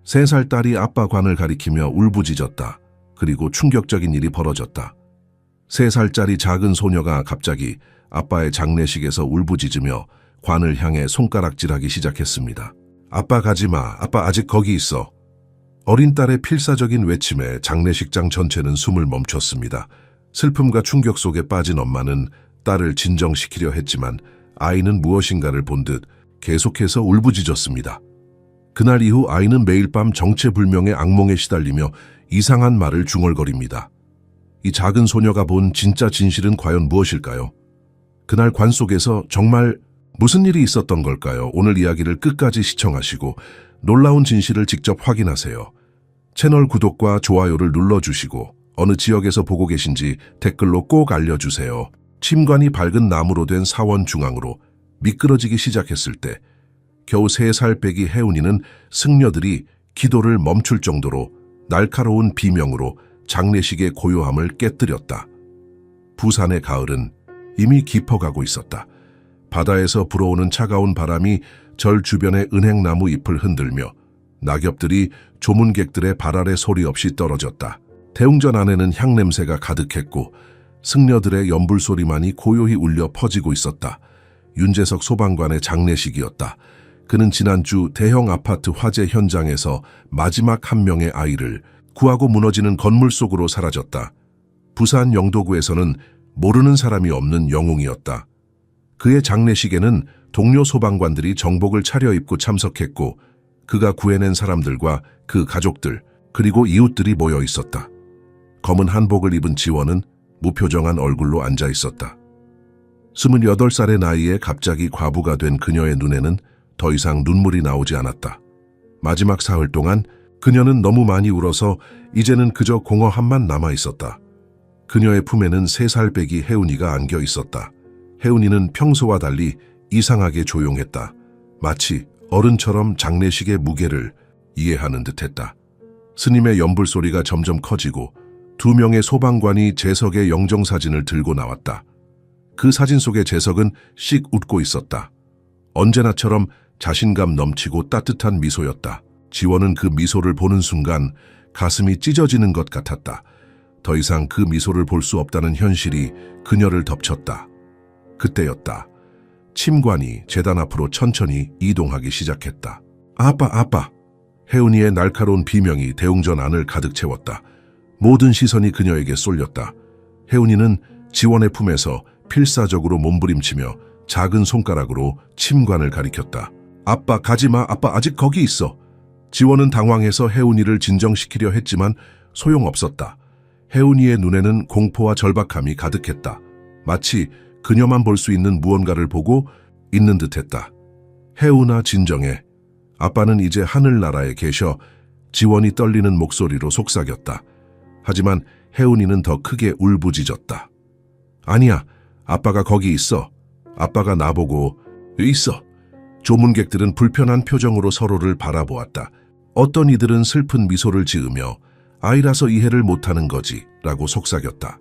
3살 딸이 아빠 관을 가리키며 울부짖었다. 그리고 충격적인 일이 벌어졌다. 3살짜리 작은 소녀가 갑자기 아빠의 장례식에서 울부짖으며 관을 향해 손가락질하기 시작했습니다. 아빠 가지마, 아빠 아직 거기 있어. 어린 딸의 필사적인 외침에 장례식장 전체는 숨을 멈췄습니다. 슬픔과 충격 속에 빠진 엄마는 딸을 진정시키려 했지만 아이는 무엇인가를 본 듯 계속해서 울부짖었습니다. 그날 이후 아이는 매일 밤 정체불명의 악몽에 시달리며 이상한 말을 중얼거립니다. 이 작은 소녀가 본 진짜 진실은 과연 무엇일까요? 그날 관 속에서 정말 무슨 일이 있었던 걸까요? 오늘 이야기를 끝까지 시청하시고 놀라운 진실을 직접 확인하세요. 채널 구독과 좋아요를 눌러주시고 어느 지역에서 보고 계신지 댓글로 꼭 알려주세요. 침관이 밝은 나무로 된 사원 중앙으로 미끄러지기 시작했을 때 겨우 3살 배기 혜운이는 승려들이 기도를 멈출 정도로 날카로운 비명으로 장례식의 고요함을 깨뜨렸다. 부산의 가을은 이미 깊어가고 있었다. 바다에서 불어오는 차가운 바람이 절 주변의 은행나무 잎을 흔들며 낙엽들이 조문객들의 발 아래 소리 없이 떨어졌다. 대웅전 안에는 향냄새가 가득했고 승려들의 연불소리만이 고요히 울려 퍼지고 있었다. 윤재석 소방관의 장례식이었다. 그는 지난주 대형 아파트 화재 현장에서 마지막 한 명의 아이를 구하고 무너지는 건물 속으로 사라졌다. 부산 영도구에서는 모르는 사람이 없는 영웅이었다. 그의 장례식에는 동료 소방관들이 정복을 차려입고 참석했고 그가 구해낸 사람들과 그 가족들 그리고 이웃들이 모여 있었다. 검은 한복을 입은 지원은 무표정한 얼굴로 앉아 있었다. 28살의 나이에 갑자기 과부가 된 그녀의 눈에는 더 이상 눈물이 나오지 않았다. 마지막 사흘 동안 그녀는 너무 많이 울어서 이제는 그저 공허함만 남아 있었다. 그녀의 품에는 3살 배기 혜운이가 안겨 있었다. 혜운이는 평소와 달리 이상하게 조용했다. 마치 어른처럼 장례식의 무게를 이해하는 듯했다. 스님의 연불소리가 점점 커지고 2명의 소방관이 재석의 영정사진을 들고 나왔다. 그 사진 속의 재석은 씩 웃고 있었다. 언제나처럼 자신감 넘치고 따뜻한 미소였다. 지원은 그 미소를 보는 순간 가슴이 찢어지는 것 같았다. 더 이상 그 미소를 볼 수 없다는 현실이 그녀를 덮쳤다. 그때였다. 침관이 제단 앞으로 천천히 이동하기 시작했다. 아빠! 혜운이의 날카로운 비명이 대웅전 안을 가득 채웠다. 모든 시선이 그녀에게 쏠렸다. 혜운이는 지원의 품에서 필사적으로 몸부림치며 작은 손가락으로 침관을 가리켰다. 아빠 가지마, 아빠 아직 거기 있어. 지원은 당황해서 혜운이를 진정시키려 했지만 소용없었다. 혜운이의 눈에는 공포와 절박함이 가득했다. 마치 그녀만 볼 수 있는 무언가를 보고 있는 듯했다. 혜운아 진정해. 아빠는 이제 하늘나라에 계셔. 지원이 떨리는 목소리로 속삭였다. 하지만 혜운이는 더 크게 울부짖었다. 아니야, 아빠가 거기 있어. 아빠가 나보고 있어. 조문객들은 불편한 표정으로 서로를 바라보았다. 어떤 이들은 슬픈 미소를 지으며 아이라서 이해를 못하는 거지 라고 속삭였다.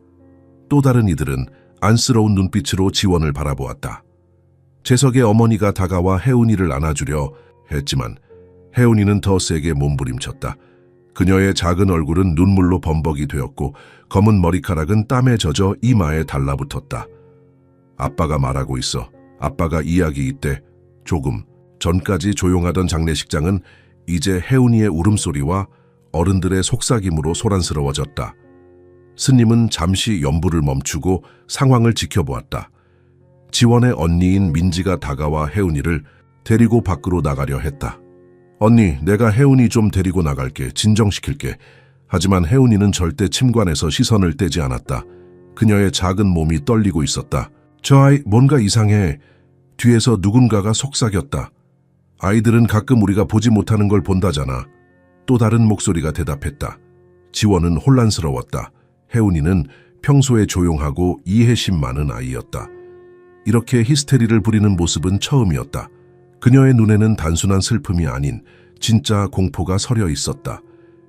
또 다른 이들은 안쓰러운 눈빛으로 지원을 바라보았다. 재석의 어머니가 다가와 혜운이를 안아주려 했지만 혜운이는 더 세게 몸부림쳤다. 그녀의 작은 얼굴은 눈물로 범벅이 되었고 검은 머리카락은 땀에 젖어 이마에 달라붙었다. 아빠가 말하고 있어. 아빠가 이야기 있대. 조금 전까지 조용하던 장례식장은 이제 혜운이의 울음소리와 어른들의 속삭임으로 소란스러워졌다. 스님은 잠시 연불을 멈추고 상황을 지켜보았다. 지원의 언니인 민지가 다가와 혜운이를 데리고 밖으로 나가려 했다. 언니, 내가 혜운이 좀 데리고 나갈게. 진정시킬게. 하지만 혜운이는 절대 침관에서 시선을 떼지 않았다. 그녀의 작은 몸이 떨리고 있었다. 저 아이 뭔가 이상해. 뒤에서 누군가가 속삭였다. 아이들은 가끔 우리가 보지 못하는 걸 본다잖아. 또 다른 목소리가 대답했다. 지원은 혼란스러웠다. 혜운이는 평소에 조용하고 이해심 많은 아이였다. 이렇게 히스테리를 부리는 모습은 처음이었다. 그녀의 눈에는 단순한 슬픔이 아닌 진짜 공포가 서려 있었다.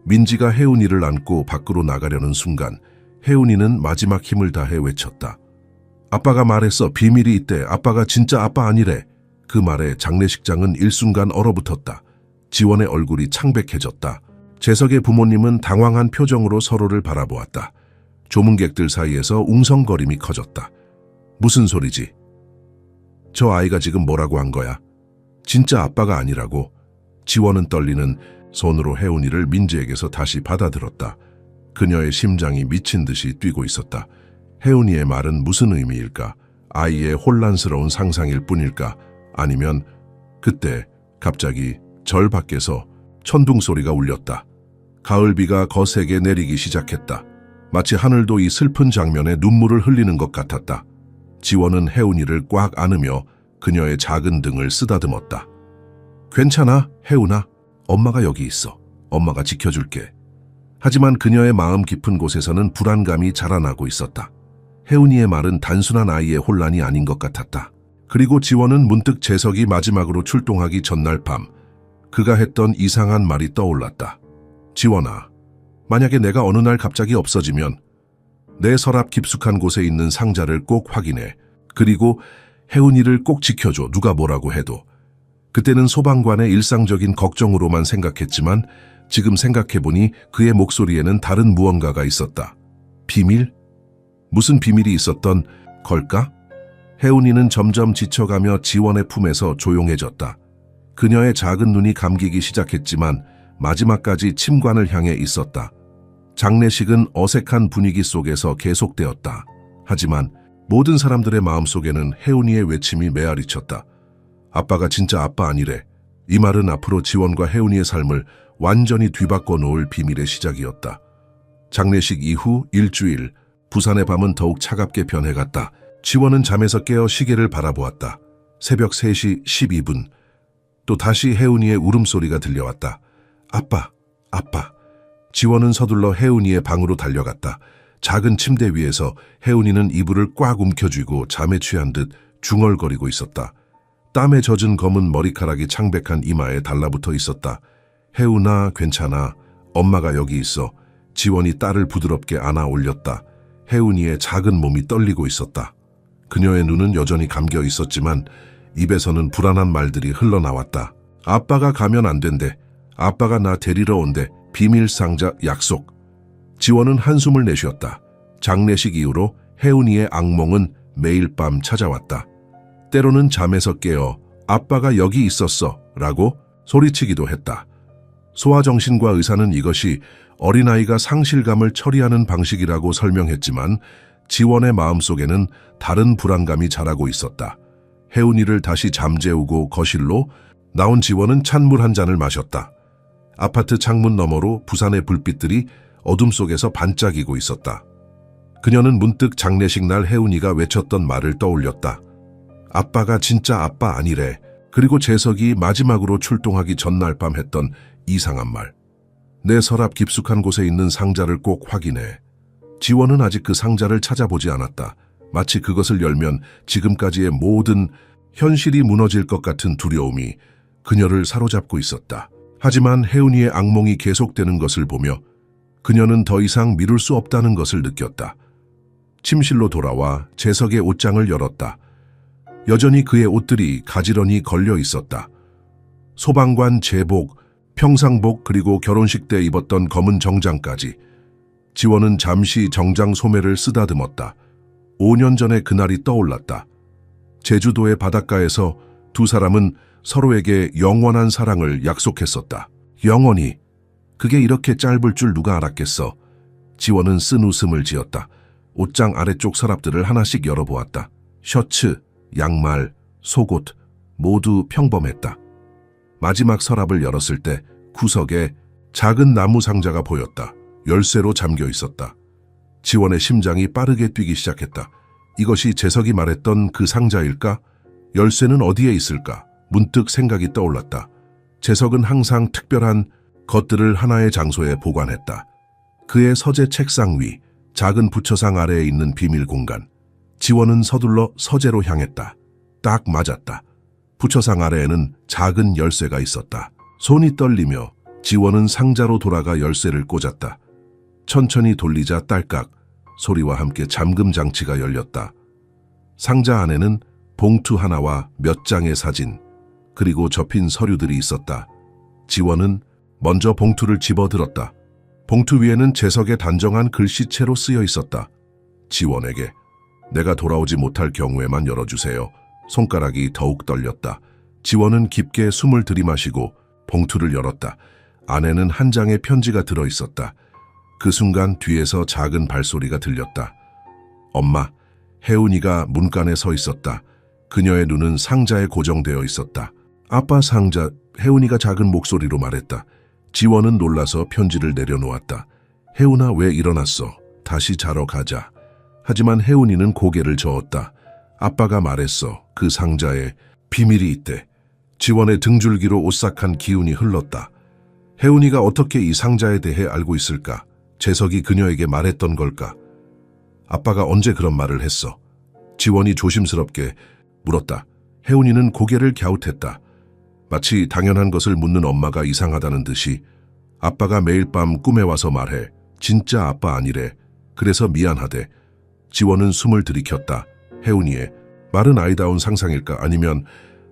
민지가 혜운이를 안고 밖으로 나가려는 순간 혜운이는 마지막 힘을 다해 외쳤다. 아빠가 말했어. 비밀이 있대. 아빠가 진짜 아빠 아니래. 그 말에 장례식장은 일순간 얼어붙었다. 지원의 얼굴이 창백해졌다. 재석의 부모님은 당황한 표정으로 서로를 바라보았다. 조문객들 사이에서 웅성거림이 커졌다. 무슨 소리지? 저 아이가 지금 뭐라고 한 거야? 진짜 아빠가 아니라고. 지원은 떨리는 손으로 혜운이를 민지에게서 다시 받아들었다. 그녀의 심장이 미친 듯이 뛰고 있었다. 혜운이의 말은 무슨 의미일까? 아이의 혼란스러운 상상일 뿐일까? 아니면 그때 갑자기 절 밖에서 천둥 소리가 울렸다. 가을비가 거세게 내리기 시작했다. 마치 하늘도 이 슬픈 장면에 눈물을 흘리는 것 같았다. 지원은 혜운이를 꽉 안으며 그녀의 작은 등을 쓰다듬었다. 괜찮아, 혜운아. 엄마가 여기 있어. 엄마가 지켜줄게. 하지만 그녀의 마음 깊은 곳에서는 불안감이 자라나고 있었다. 혜운이의 말은 단순한 아이의 혼란이 아닌 것 같았다. 그리고 지원은 문득 재석이 마지막으로 출동하기 전날 밤, 그가 했던 이상한 말이 떠올랐다. 지원아, 만약에 내가 어느 날 갑자기 없어지면 내 서랍 깊숙한 곳에 있는 상자를 꼭 확인해. 그리고 혜운이를 꼭 지켜줘. 누가 뭐라고 해도. 그때는 소방관의 일상적인 걱정으로만 생각했지만 지금 생각해보니 그의 목소리에는 다른 무언가가 있었다. 비밀? 무슨 비밀이 있었던 걸까? 혜운이는 점점 지쳐가며 지원의 품에서 조용해졌다. 그녀의 작은 눈이 감기기 시작했지만 마지막까지 침관을 향해 있었다. 장례식은 어색한 분위기 속에서 계속되었다. 하지만 모든 사람들의 마음속에는 혜운이의 외침이 메아리쳤다. 아빠가 진짜 아빠 아니래. 이 말은 앞으로 지원과 혜운이의 삶을 완전히 뒤바꿔 놓을 비밀의 시작이었다. 장례식 이후 일주일, 부산의 밤은 더욱 차갑게 변해갔다. 지원은 잠에서 깨어 시계를 바라보았다. 새벽 3시 12분. 또 다시 혜운이의 울음소리가 들려왔다. 아빠, 아빠. 지원은 서둘러 혜운이의 방으로 달려갔다. 작은 침대 위에서 혜운이는 이불을 꽉 움켜쥐고 잠에 취한 듯 중얼거리고 있었다. 땀에 젖은 검은 머리카락이 창백한 이마에 달라붙어 있었다. 혜운아, 괜찮아. 엄마가 여기 있어. 지원이 딸을 부드럽게 안아 올렸다. 혜운이의 작은 몸이 떨리고 있었다. 그녀의 눈은 여전히 감겨 있었지만 입에서는 불안한 말들이 흘러나왔다. 아빠가 가면 안 된대. 아빠가 나 데리러 온대. 비밀 상자 약속. 지원은 한숨을 내쉬었다. 장례식 이후로 혜운이의 악몽은 매일 밤 찾아왔다. 때로는 잠에서 깨어 아빠가 여기 있었어 라고 소리치기도 했다. 소아정신과 의사는 이것이 어린아이가 상실감을 처리하는 방식이라고 설명했지만 지원의 마음속에는 다른 불안감이 자라고 있었다. 혜운이를 다시 잠재우고 거실로 나온 지원은 찬물 한 잔을 마셨다. 아파트 창문 너머로 부산의 불빛들이 어둠 속에서 반짝이고 있었다. 그녀는 문득 장례식 날 혜운이가 외쳤던 말을 떠올렸다. 아빠가 진짜 아빠 아니래. 그리고 재석이 마지막으로 출동하기 전날 밤 했던 이상한 말. 내 서랍 깊숙한 곳에 있는 상자를 꼭 확인해. 지원은 아직 그 상자를 찾아보지 않았다. 마치 그것을 열면 지금까지의 모든 현실이 무너질 것 같은 두려움이 그녀를 사로잡고 있었다. 하지만 혜운이의 악몽이 계속되는 것을 보며 그녀는 더 이상 미룰 수 없다는 것을 느꼈다. 침실로 돌아와 재석의 옷장을 열었다. 여전히 그의 옷들이 가지런히 걸려 있었다. 소방관 제복, 평상복 그리고 결혼식 때 입었던 검은 정장까지. 지원은 잠시 정장 소매를 쓰다듬었다. 5년 전의 그날이 떠올랐다. 제주도의 바닷가에서 두 사람은 서로에게 영원한 사랑을 약속했었다. 영원히. 그게 이렇게 짧을 줄 누가 알았겠어. 지원은 쓴 웃음을 지었다. 옷장 아래쪽 서랍들을 하나씩 열어보았다. 셔츠, 양말, 속옷 모두 평범했다. 마지막 서랍을 열었을 때 구석에 작은 나무 상자가 보였다. 열쇠로 잠겨 있었다. 지원의 심장이 빠르게 뛰기 시작했다. 이것이 재석이 말했던 그 상자일까? 열쇠는 어디에 있을까? 문득 생각이 떠올랐다. 재석은 항상 특별한 것들을 하나의 장소에 보관했다. 그의 서재 책상 위, 작은 부처상 아래에 있는 비밀 공간. 지원은 서둘러 서재로 향했다. 딱 맞았다. 부처상 아래에는 작은 열쇠가 있었다. 손이 떨리며 지원은 상자로 돌아가 열쇠를 꽂았다. 천천히 돌리자 딸깍 소리와 함께 잠금 장치가 열렸다. 상자 안에는 봉투 하나와 몇 장의 사진, 그리고 접힌 서류들이 있었다. 지원은 먼저 봉투를 집어들었다. 봉투 위에는 재석의 단정한 글씨체로 쓰여 있었다. 지원에게 내가 돌아오지 못할 경우에만 열어주세요. 손가락이 더욱 떨렸다. 지원은 깊게 숨을 들이마시고 봉투를 열었다. 안에는 한 장의 편지가 들어있었다. 그 순간 뒤에서 작은 발소리가 들렸다. 엄마, 혜운이가 문간에 서 있었다. 그녀의 눈은 상자에 고정되어 있었다. 아빠 상자, 혜운이가 작은 목소리로 말했다. 지원은 놀라서 편지를 내려놓았다. 혜운아, 왜 일어났어? 다시 자러 가자. 하지만 혜운이는 고개를 저었다. 아빠가 말했어. 그 상자에 비밀이 있대. 지원의 등줄기로 오싹한 기운이 흘렀다. 혜운이가 어떻게 이 상자에 대해 알고 있을까? 재석이 그녀에게 말했던 걸까? 아빠가 언제 그런 말을 했어? 지원이 조심스럽게 물었다. 혜운이는 고개를 갸웃했다. 마치 당연한 것을 묻는 엄마가 이상하다는 듯이. 아빠가 매일 밤 꿈에 와서 말해. 진짜 아빠 아니래. 그래서 미안하대. 지원은 숨을 들이켰다. 혜운이의 말은 아이다운 상상일까? 아니면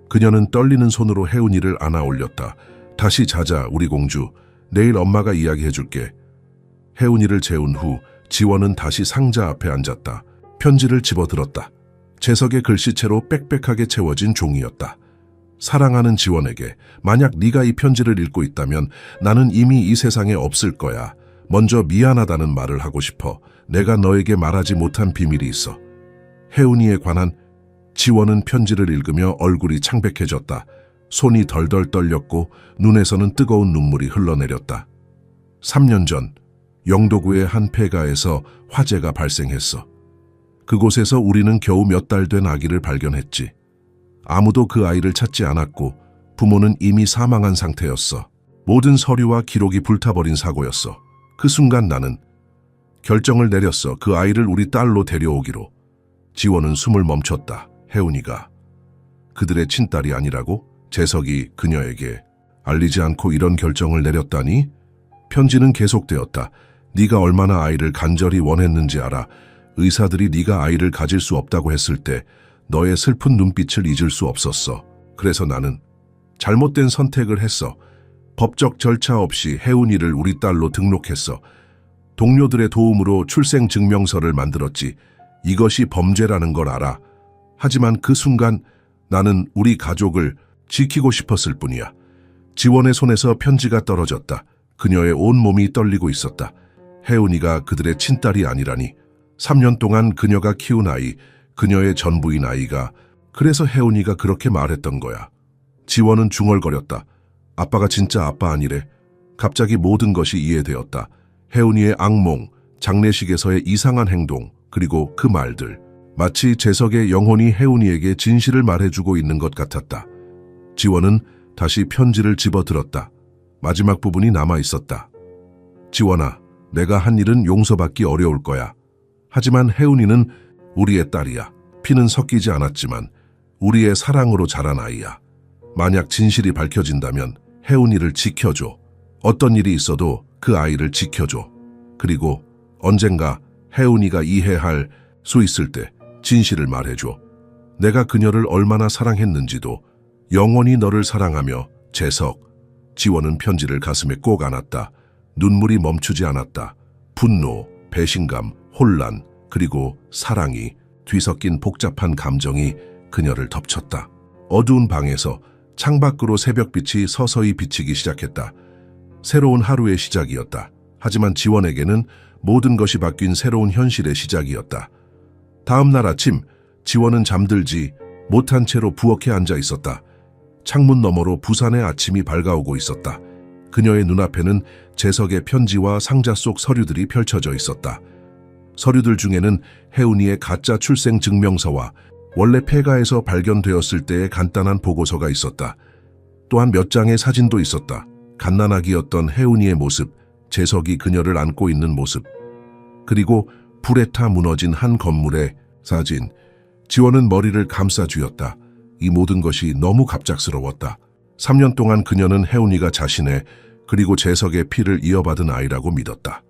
그녀는 떨리는 손으로 혜운이를 안아 올렸다. 다시 자자, 우리 공주. 내일 엄마가 이야기해줄게. 혜운이를 재운 후 지원은 다시 상자 앞에 앉았다. 편지를 집어들었다. 재석의 글씨체로 빽빽하게 채워진 종이였다. 사랑하는 지원에게, 만약 네가 이 편지를 읽고 있다면 나는 이미 이 세상에 없을 거야. 먼저 미안하다는 말을 하고 싶어. 내가 너에게 말하지 못한 비밀이 있어. 혜운이에 관한. 지원은 편지를 읽으며 얼굴이 창백해졌다. 손이 덜덜 떨렸고 눈에서는 뜨거운 눈물이 흘러내렸다. 3년 전 영도구의 한 폐가에서 화재가 발생했어. 그곳에서 우리는 겨우 몇 달 된 아기를 발견했지. 아무도 그 아이를 찾지 않았고 부모는 이미 사망한 상태였어. 모든 서류와 기록이 불타버린 사고였어. 그 순간 나는 결정을 내렸어. 그 아이를 우리 딸로 데려오기로. 지원은 숨을 멈췄다. 혜운이가 그들의 친딸이 아니라고? 재석이 그녀에게 알리지 않고 이런 결정을 내렸다니? 편지는 계속되었다. 네가 얼마나 아이를 간절히 원했는지 알아. 의사들이 네가 아이를 가질 수 없다고 했을 때 너의 슬픈 눈빛을 잊을 수 없었어. 그래서 나는 잘못된 선택을 했어. 법적 절차 없이 혜운이를 우리 딸로 등록했어. 동료들의 도움으로 출생증명서를 만들었지. 이것이 범죄라는 걸 알아. 하지만 그 순간 나는 우리 가족을 지키고 싶었을 뿐이야. 지원의 손에서 편지가 떨어졌다. 그녀의 온몸이 떨리고 있었다. 혜운이가 그들의 친딸이 아니라니. 3년 동안 그녀가 키운 아이, 그녀의 전부인 아이가. 그래서 혜운이가 그렇게 말했던 거야. 지원은 중얼거렸다. 아빠가 진짜 아빠 아니래. 갑자기 모든 것이 이해되었다. 혜운이의 악몽, 장례식에서의 이상한 행동, 그리고 그 말들. 마치 재석의 영혼이 혜운이에게 진실을 말해주고 있는 것 같았다. 지원은 다시 편지를 집어들었다. 마지막 부분이 남아있었다. 지원아, 내가 한 일은 용서받기 어려울 거야. 하지만 혜운이는 우리의 딸이야. 피는 섞이지 않았지만 우리의 사랑으로 자란 아이야. 만약 진실이 밝혀진다면 혜운이를 지켜줘. 어떤 일이 있어도 그 아이를 지켜줘. 그리고 언젠가 혜운이가 이해할 수 있을 때 진실을 말해줘. 내가 그녀를 얼마나 사랑했는지도. 영원히 너를 사랑하며 재석. 지원은 편지를 가슴에 꼭 안았다. 눈물이 멈추지 않았다. 분노, 배신감, 혼란, 그리고 사랑이 뒤섞인 복잡한 감정이 그녀를 덮쳤다. 어두운 방에서 창밖으로 새벽빛이 서서히 비치기 시작했다. 새로운 하루의 시작이었다. 하지만 지원에게는 모든 것이 바뀐 새로운 현실의 시작이었다. 다음 날 아침, 지원은 잠들지 못한 채로 부엌에 앉아 있었다. 창문 너머로 부산의 아침이 밝아오고 있었다. 그녀의 눈앞에는 재석의 편지와 상자 속 서류들이 펼쳐져 있었다. 서류들 중에는 혜운이의 가짜 출생 증명서와 원래 폐가에서 발견되었을 때의 간단한 보고서가 있었다. 또한 몇 장의 사진도 있었다. 갓난아기였던 혜운이의 모습, 재석이 그녀를 안고 있는 모습, 그리고 불에 타 무너진 한 건물의 사진. 지원은 머리를 감싸쥐었다. 이 모든 것이 너무 갑작스러웠다. 3년 동안 그녀는 혜운이가 자신의 그리고 재석의 피를 이어받은 아이라고 믿었다.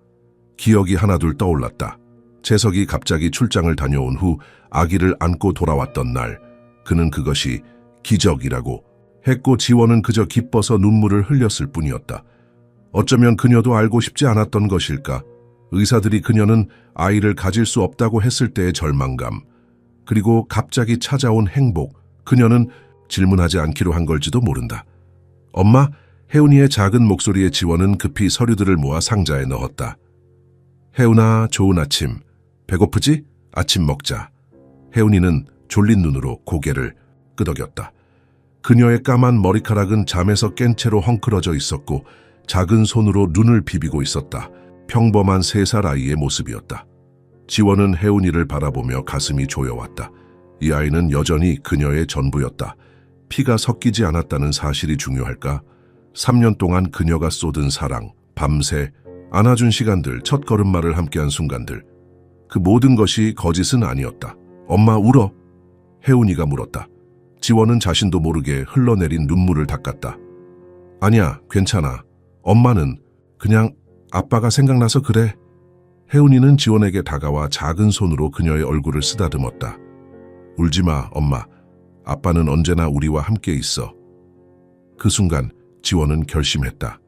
기억이 하나둘 떠올랐다. 재석이 갑자기 출장을 다녀온 후 아기를 안고 돌아왔던 날, 그는 그것이 기적이라고 했고 지원은 그저 기뻐서 눈물을 흘렸을 뿐이었다. 어쩌면 그녀도 알고 싶지 않았던 것일까? 의사들이 그녀는 아이를 가질 수 없다고 했을 때의 절망감, 그리고 갑자기 찾아온 행복, 그녀는 질문하지 않기로 한 걸지도 모른다. 엄마, 혜운이의 작은 목소리에 지원은 급히 서류들을 모아 상자에 넣었다. 혜운아, 좋은 아침. 배고프지? 아침 먹자. 혜운이는 졸린 눈으로 고개를 끄덕였다. 그녀의 까만 머리카락은 잠에서 깬 채로 헝클어져 있었고 작은 손으로 눈을 비비고 있었다. 평범한 3살 아이의 모습이었다. 지원은 혜운이를 바라보며 가슴이 조여왔다. 이 아이는 여전히 그녀의 전부였다. 피가 섞이지 않았다는 사실이 중요할까? 3년 동안 그녀가 쏟은 사랑, 밤새 안아준 시간들, 첫 걸음마를 함께한 순간들, 그 모든 것이 거짓은 아니었다. 엄마 울어? 혜운이가 물었다. 지원은 자신도 모르게 흘러내린 눈물을 닦았다. 아니야, 괜찮아. 엄마는 그냥 아빠가 생각나서 그래. 혜운이는 지원에게 다가와 작은 손으로 그녀의 얼굴을 쓰다듬었다. 울지마, 엄마. 아빠는 언제나 우리와 함께 있어. 그 순간 지원은 결심했다.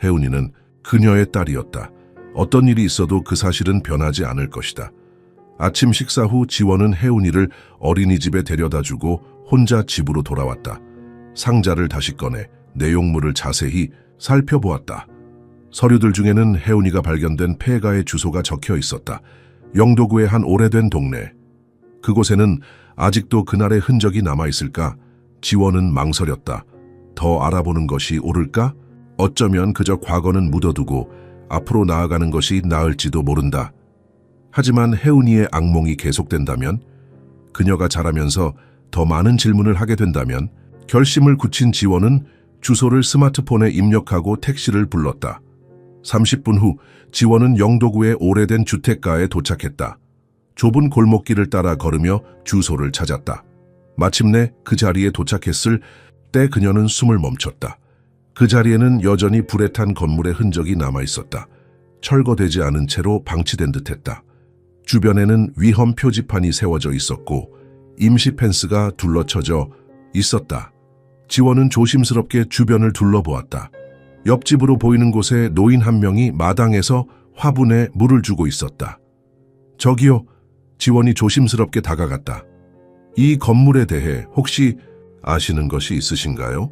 혜운이는 그녀의 딸이었다. 어떤 일이 있어도 그 사실은 변하지 않을 것이다. 아침 식사 후 지원은 혜운이를 어린이집에 데려다주고 혼자 집으로 돌아왔다. 상자를 다시 꺼내 내용물을 자세히 살펴보았다. 서류들 중에는 혜운이가 발견된 폐가의 주소가 적혀 있었다. 영도구의 한 오래된 동네. 그곳에는 아직도 그날의 흔적이 남아있을까? 지원은 망설였다. 더 알아보는 것이 옳을까? 어쩌면 그저 과거는 묻어두고 앞으로 나아가는 것이 나을지도 모른다. 하지만 혜운이의 악몽이 계속된다면, 그녀가 자라면서 더 많은 질문을 하게 된다면, 결심을 굳힌 지원은 주소를 스마트폰에 입력하고 택시를 불렀다. 30분 후 지원은 영도구의 오래된 주택가에 도착했다. 좁은 골목길을 따라 걸으며 주소를 찾았다. 마침내 그 자리에 도착했을 때 그녀는 숨을 멈췄다. 그 자리에는 여전히 불에 탄 건물의 흔적이 남아있었다. 철거되지 않은 채로 방치된 듯했다. 주변에는 위험 표지판이 세워져 있었고 임시 펜스가 둘러쳐져 있었다. 지원은 조심스럽게 주변을 둘러보았다. 옆집으로 보이는 곳에 노인 한 명이 마당에서 화분에 물을 주고 있었다. 저기요, 지원이 조심스럽게 다가갔다. 이 건물에 대해 혹시 아시는 것이 있으신가요?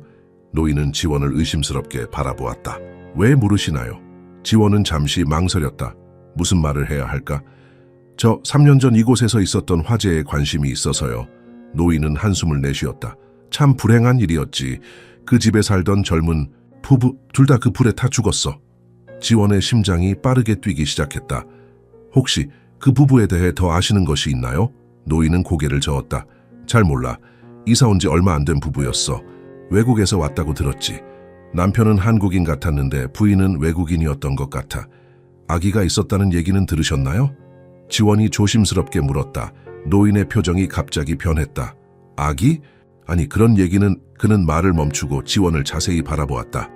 노인은 지원을 의심스럽게 바라보았다. 왜 물으시나요? 지원은 잠시 망설였다. 무슨 말을 해야 할까? 저 3년 전 이곳에서 있었던 화재에 관심이 있어서요. 노인은 한숨을 내쉬었다. 참 불행한 일이었지. 그 집에 살던 젊은 부부 둘 다 그 불에 타 죽었어. 지원의 심장이 빠르게 뛰기 시작했다. 혹시 그 부부에 대해 더 아시는 것이 있나요? 노인은 고개를 저었다. 잘 몰라. 이사 온 지 얼마 안 된 부부였어. 외국에서 왔다고 들었지. 남편은 한국인 같았는데 부인은 외국인이었던 것 같아. 아기가 있었다는 얘기는 들으셨나요? 지원이 조심스럽게 물었다. 노인의 표정이 갑자기 변했다. 아기? 아니, 그런 얘기는. 그는 말을 멈추고 지원을 자세히 바라보았다.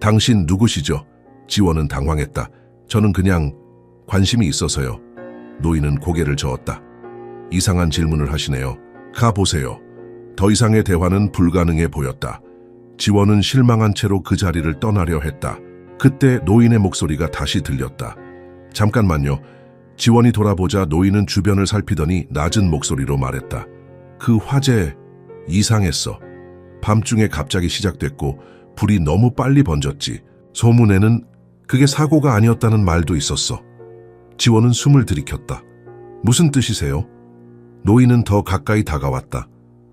당신 누구시죠? 지원은 당황했다. 저는 그냥 관심이 있어서요. 노인은 고개를 저었다. 이상한 질문을 하시네요. 가보세요. 더 이상의 대화는 불가능해 보였다. 지원은 실망한 채로 그 자리를 떠나려 했다. 그때 노인의 목소리가 다시 들렸다. 잠깐만요. 지원이 돌아보자 노인은 주변을 살피더니 낮은 목소리로 말했다. 그 화재 이상했어. 밤중에 갑자기 시작됐고 불이 너무 빨리 번졌지. 소문에는 그게 사고가 아니었다는 말도 있었어. 지원은 숨을 들이켰다. 무슨 뜻이세요? 노인은 더 가까이 다가왔다.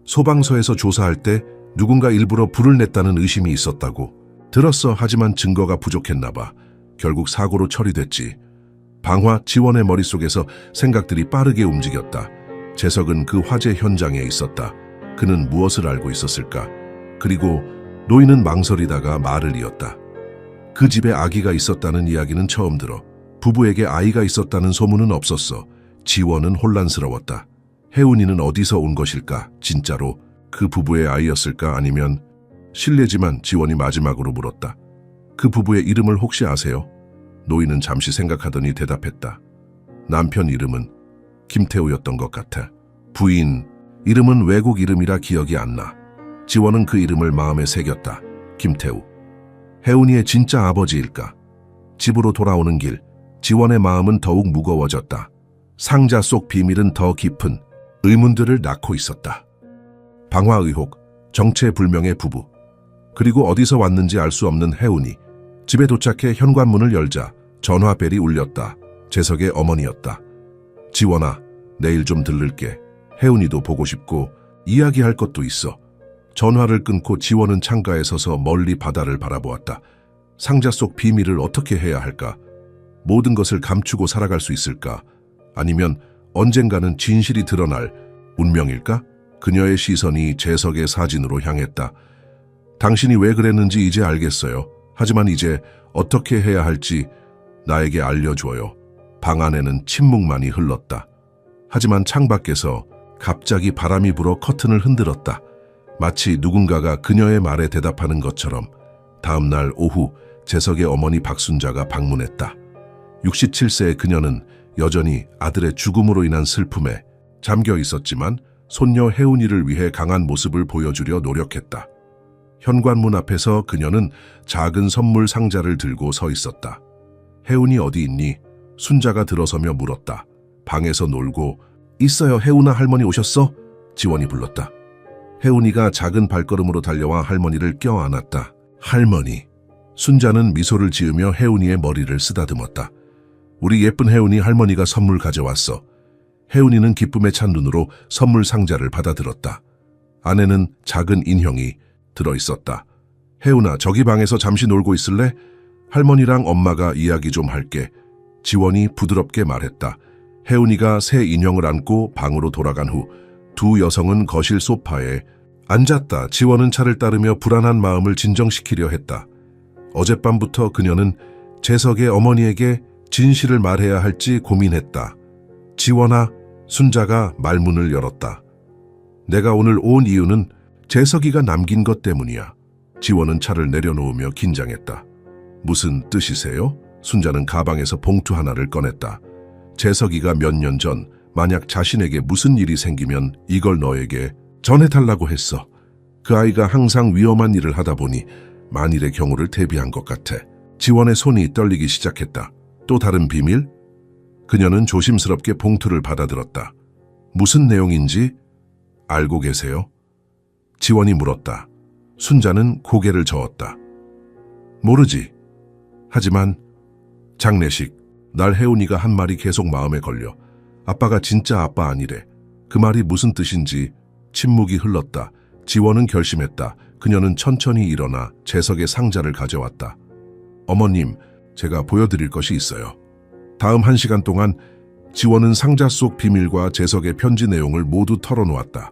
소방서에서 조사할 때 누군가 일부러 불을 냈다는 의심이 있었다고. 들었어. 하지만 증거가 부족했나 봐. 결국 사고로 처리됐지. 방화. 지원의 머릿속에서 생각들이 빠르게 움직였다. 재석은 그 화재 현장에 있었다. 그는 무엇을 알고 있었을까? 그리고 노인은 망설이다가 말을 이었다. 그 집에 아기가 있었다는 이야기는 처음 들어. 부부에게 아이가 있었다는 소문은 없었어. 지원은 혼란스러웠다. 혜운이는 어디서 온 것일까? 진짜로 그 부부의 아이였을까? 아니면... 실례지만 지원이 마지막으로 물었다. 그 부부의 이름을 혹시 아세요? 노인은 잠시 생각하더니 대답했다. 남편 이름은 김태우였던 것 같아. 부인 이름은 외국 이름이라 기억이 안 나. 지원은 그 이름을 마음에 새겼다. 김태우. 혜운이의 진짜 아버지일까? 집으로 돌아오는 길, 지원의 마음은 더욱 무거워졌다. 상자 속 비밀은 더 깊은 의문들을 낳고 있었다. 방화 의혹, 정체불명의 부부, 그리고 어디서 왔는지 알 수 없는 혜운이. 집에 도착해 현관문을 열자 전화벨이 울렸다. 재석의 어머니였다. 지원아, 내일 좀 들를게. 혜운이도 보고 싶고 이야기할 것도 있어. 전화를 끊고 지원은 창가에 서서 멀리 바다를 바라보았다. 상자 속 비밀을 어떻게 해야 할까? 모든 것을 감추고 살아갈 수 있을까? 아니면 언젠가는 진실이 드러날 운명일까? 그녀의 시선이 재석의 사진으로 향했다. 당신이 왜 그랬는지 이제 알겠어요. 하지만 이제 어떻게 해야 할지 나에게 알려줘요. 방 안에는 침묵만이 흘렀다. 하지만 창밖에서 갑자기 바람이 불어 커튼을 흔들었다. 마치 누군가가 그녀의 말에 대답하는 것처럼. 다음 날 오후 재석의 어머니 박순자가 방문했다. 67세의 그녀는 여전히 아들의 죽음으로 인한 슬픔에 잠겨 있었지만 손녀 혜운이를 위해 강한 모습을 보여주려 노력했다. 현관문 앞에서 그녀는 작은 선물 상자를 들고 서 있었다. 혜운이 어디 있니? 순자가 들어서며 물었다. 방에서 놀고 있어요. 혜운아, 할머니 오셨어? 지원이 불렀다. 혜운이가 작은 발걸음으로 달려와 할머니를 껴안았다. 할머니. 순자는 미소를 지으며 혜운이의 머리를 쓰다듬었다. 우리 예쁜 혜운이, 할머니가 선물 가져왔어. 혜운이는 기쁨에 찬 눈으로 선물 상자를 받아들었다. 안에는 작은 인형이 들어있었다. 혜운아, 저기 방에서 잠시 놀고 있을래? 할머니랑 엄마가 이야기 좀 할게. 지원이 부드럽게 말했다. 혜운이가 새 인형을 안고 방으로 돌아간 후 두 여성은 거실 소파에 앉았다. 지원은 차를 따르며 불안한 마음을 진정시키려 했다. 어젯밤부터 그녀는 재석의 어머니에게 진실을 말해야 할지 고민했다. 지원아, 순자가 말문을 열었다. 내가 오늘 온 이유는 재석이가 남긴 것 때문이야. 지원은 차를 내려놓으며 긴장했다. 무슨 뜻이세요? 순자는 가방에서 봉투 하나를 꺼냈다. 재석이가 몇 년 전 만약 자신에게 무슨 일이 생기면 이걸 너에게 전해달라고 했어. 그 아이가 항상 위험한 일을 하다 보니 만일의 경우를 대비한 것 같아. 지원의 손이 떨리기 시작했다. 또 다른 비밀? 그녀는 조심스럽게 봉투를 받아들었다. 무슨 내용인지 알고 계세요? 지원이 물었다. 순자는 고개를 저었다. 모르지. 하지만 장례식, 날 혜운이가 한 말이 계속 마음에 걸려. 아빠가 진짜 아빠 아니래. 그 말이 무슨 뜻인지. 침묵이 흘렀다. 지원은 결심했다. 그녀는 천천히 일어나 재석의 상자를 가져왔다. 어머님, 제가 보여드릴 것이 있어요. 다음 1시간 동안 지원은 상자 속 비밀과 재석의 편지 내용을 모두 털어놓았다.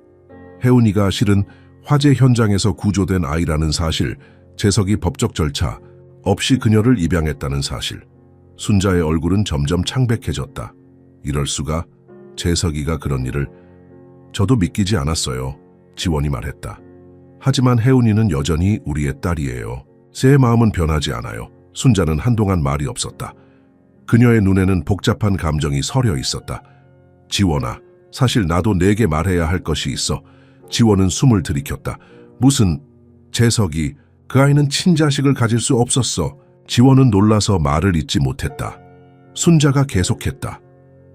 혜운이가 실은 화재 현장에서 구조된 아이라는 사실, 재석이 법적 절차 없이 그녀를 입양했다는 사실. 순자의 얼굴은 점점 창백해졌다. 이럴 수가, 재석이가 그런 일을. 저도 믿기지 않았어요. 지원이 말했다. 하지만 혜운이는 여전히 우리의 딸이에요. 제 마음은 변하지 않아요. 순자는 한동안 말이 없었다. 그녀의 눈에는 복잡한 감정이 서려 있었다. 지원아, 사실 나도 내게 말해야 할 것이 있어. 지원은 숨을 들이켰다. 무슨, 재석이, 그 아이는 친자식을 가질 수 없었어. 지원은 놀라서 말을 잇지 못했다. 순자가 계속했다.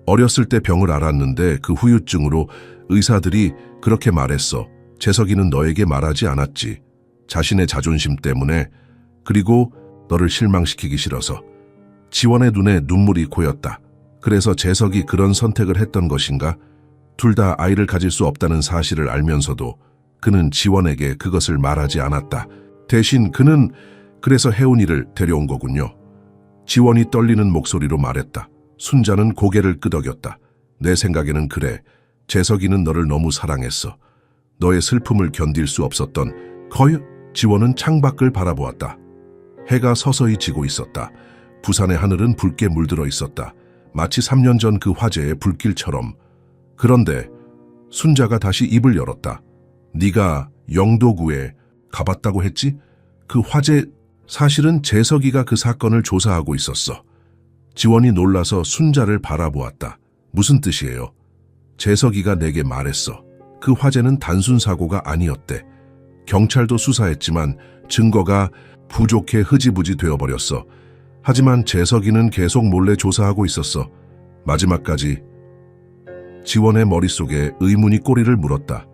어렸을 때 병을 앓았는데 그 후유증으로 의사들이 그렇게 말했어. 재석이는 너에게 말하지 않았지. 자신의 자존심 때문에, 그리고 너를 실망시키기 싫어서. 지원의 눈에 눈물이 고였다. 그래서 재석이 그런 선택을 했던 것인가? 둘 다 아이를 가질 수 없다는 사실을 알면서도 그는 지원에게 그것을 말하지 않았다. 대신 그는 그래서 혜운이를 데려온 거군요. 지원이 떨리는 목소리로 말했다. 순자는 고개를 끄덕였다. 내 생각에는 그래. 재석이는 너를 너무 사랑했어. 너의 슬픔을 견딜 수 없었던 지원은 창밖을 바라보았다. 해가 서서히 지고 있었다. 부산의 하늘은 붉게 물들어 있었다. 마치 3년 전 그 화재의 불길처럼. 그런데 순자가 다시 입을 열었다. 네가 영도구에 가봤다고 했지? 그 화재, 사실은 재석이가 그 사건을 조사하고 있었어. 지원이 놀라서 순자를 바라보았다. 무슨 뜻이에요? 재석이가 내게 말했어. 그 화재는 단순 사고가 아니었대. 경찰도 수사했지만 증거가 부족해 흐지부지 되어버렸어. 하지만 재석이는 계속 몰래 조사하고 있었어. 마지막까지. 지원의 머릿속에 의문이 꼬리를 물었다.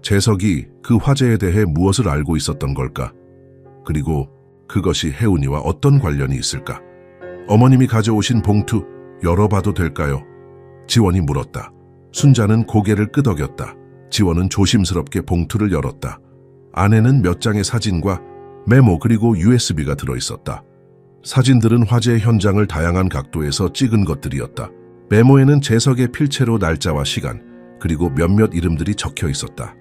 재석이 그 화재에 대해 무엇을 알고 있었던 걸까? 그리고 그것이 혜운이와 어떤 관련이 있을까? 어머님이 가져오신 봉투 열어봐도 될까요? 지원이 물었다. 순자는 고개를 끄덕였다. 지원은 조심스럽게 봉투를 열었다. 안에는 몇 장의 사진과 메모 그리고 USB가 들어있었다. 사진들은 화재 현장을 다양한 각도에서 찍은 것들이었다. 메모에는 재석의 필체로 날짜와 시간, 그리고 몇몇 이름들이 적혀 있었다.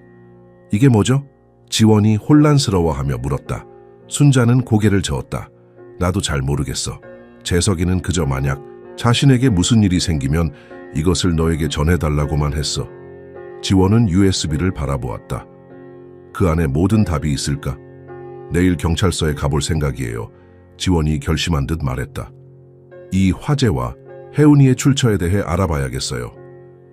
이게 뭐죠? 지원이 혼란스러워하며 물었다. 순자는 고개를 저었다. 나도 잘 모르겠어. 재석이는 그저 만약 자신에게 무슨 일이 생기면 이것을 너에게 전해달라고만 했어. 지원은 USB를 바라보았다. 그 안에 모든 답이 있을까? 내일 경찰서에 가볼 생각이에요. 지원이 결심한 듯 말했다. 이 화재와 혜운이의 출처에 대해 알아봐야겠어요.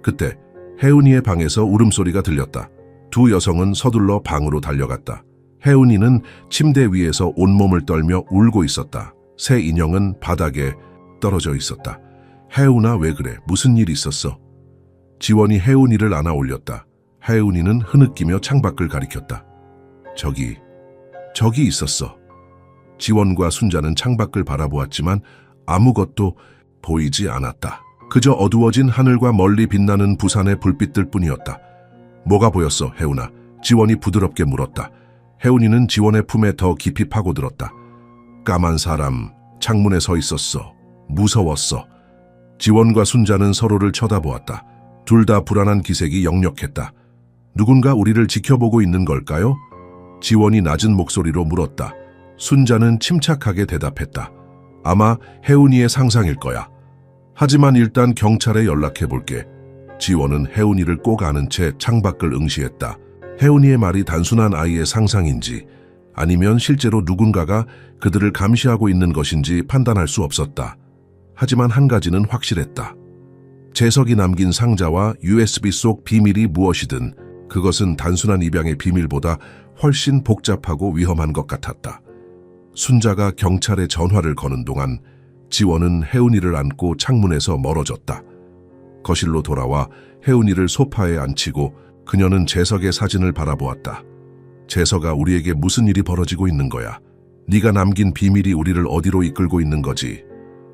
그때 혜운이의 방에서 울음소리가 들렸다. 두 여성은 서둘러 방으로 달려갔다. 혜운이는 침대 위에서 온몸을 떨며 울고 있었다. 새 인형은 바닥에 떨어져 있었다. 혜운아, 왜 그래? 무슨 일 있었어? 지원이 혜운이를 안아 올렸다. 혜운이는 흐느끼며 창밖을 가리켰다. 저기 있었어. 지원과 순자는 창밖을 바라보았지만 아무것도 보이지 않았다. 그저 어두워진 하늘과 멀리 빛나는 부산의 불빛들 뿐이었다. 뭐가 보였어, 혜운아? 지원이 부드럽게 물었다. 혜운이는 지원의 품에 더 깊이 파고들었다. 까만 사람, 창문에 서 있었어. 무서웠어. 지원과 순자는 서로를 쳐다보았다. 둘 다 불안한 기색이 역력했다. 누군가 우리를 지켜보고 있는 걸까요? 지원이 낮은 목소리로 물었다. 순자는 침착하게 대답했다. 아마 혜운이의 상상일 거야. 하지만 일단 경찰에 연락해볼게. 지원은 혜운이를 꼭 아는 채 창밖을 응시했다. 혜운이의 말이 단순한 아이의 상상인지 아니면 실제로 누군가가 그들을 감시하고 있는 것인지 판단할 수 없었다. 하지만 한 가지는 확실했다. 재석이 남긴 상자와 USB 속 비밀이 무엇이든 그것은 단순한 입양의 비밀보다 훨씬 복잡하고 위험한 것 같았다. 순자가 경찰에 전화를 거는 동안 지원은 혜운이를 안고 창문에서 멀어졌다. 거실로 돌아와 혜운이를 소파에 앉히고 그녀는 재석의 사진을 바라보았다. 재석아, 우리에게 무슨 일이 벌어지고 있는 거야? 네가 남긴 비밀이 우리를 어디로 이끌고 있는 거지?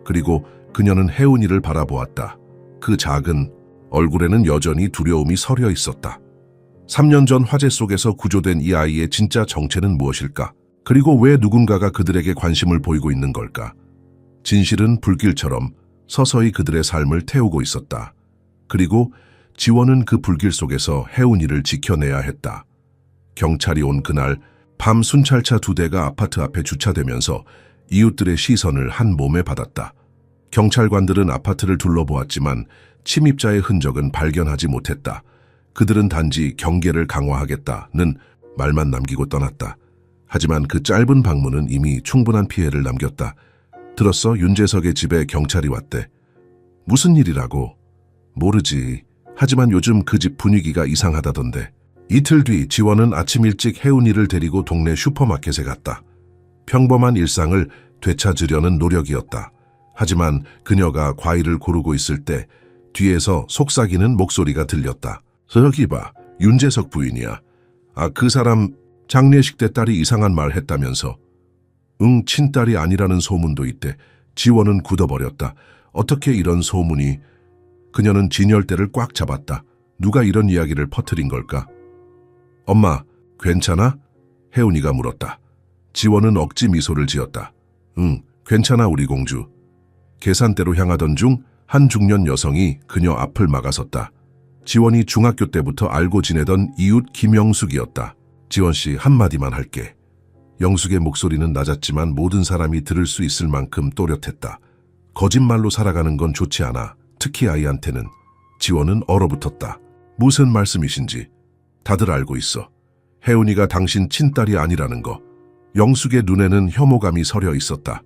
그리고 그녀는 혜운이를 바라보았다. 그 작은 얼굴에는 여전히 두려움이 서려 있었다. 3년 전 화재 속에서 구조된 이 아이의 진짜 정체는 무엇일까? 그리고 왜 누군가가 그들에게 관심을 보이고 있는 걸까? 진실은 불길처럼 서서히 그들의 삶을 태우고 있었다. 그리고 지원은 그 불길 속에서 혜운이를 지켜내야 했다. 경찰이 온 그날 밤 순찰차 2대가 아파트 앞에 주차되면서 이웃들의 시선을 한 몸에 받았다. 경찰관들은 아파트를 둘러보았지만 침입자의 흔적은 발견하지 못했다. 그들은 단지 경계를 강화하겠다는 말만 남기고 떠났다. 하지만 그 짧은 방문은 이미 충분한 피해를 남겼다. 들었어? 윤재석의 집에 경찰이 왔대. 무슨 일이라고? 모르지. 하지만 요즘 그 집 분위기가 이상하다던데. 이틀 뒤 지원은 아침 일찍 혜운이를 데리고 동네 슈퍼마켓에 갔다. 평범한 일상을 되찾으려는 노력이었다. 하지만 그녀가 과일을 고르고 있을 때 뒤에서 속삭이는 목소리가 들렸다. 저기 봐, 윤재석 부인이야. 아, 그 사람 장례식 때 딸이 이상한 말 했다면서. 응, 친딸이 아니라는 소문도 있대. 지원은 굳어버렸다. 어떻게 이런 소문이... 그녀는 진열대를 꽉 잡았다. 누가 이런 이야기를 퍼뜨린 걸까? 엄마, 괜찮아? 혜운이가 물었다. 지원은 억지 미소를 지었다. 응, 괜찮아 우리 공주. 계산대로 향하던 중 한 중년 여성이 그녀 앞을 막아섰다. 지원이 중학교 때부터 알고 지내던 이웃 김영숙이었다. 지원씨, 한마디만 할게. 영숙의 목소리는 낮았지만 모든 사람이 들을 수 있을 만큼 또렷했다. 거짓말로 살아가는 건 좋지 않아. 특히 아이한테는. 지원은 얼어붙었다. 무슨 말씀이신지. 다들 알고 있어. 혜운이가 당신 친딸이 아니라는 거. 영숙의 눈에는 혐오감이 서려 있었다.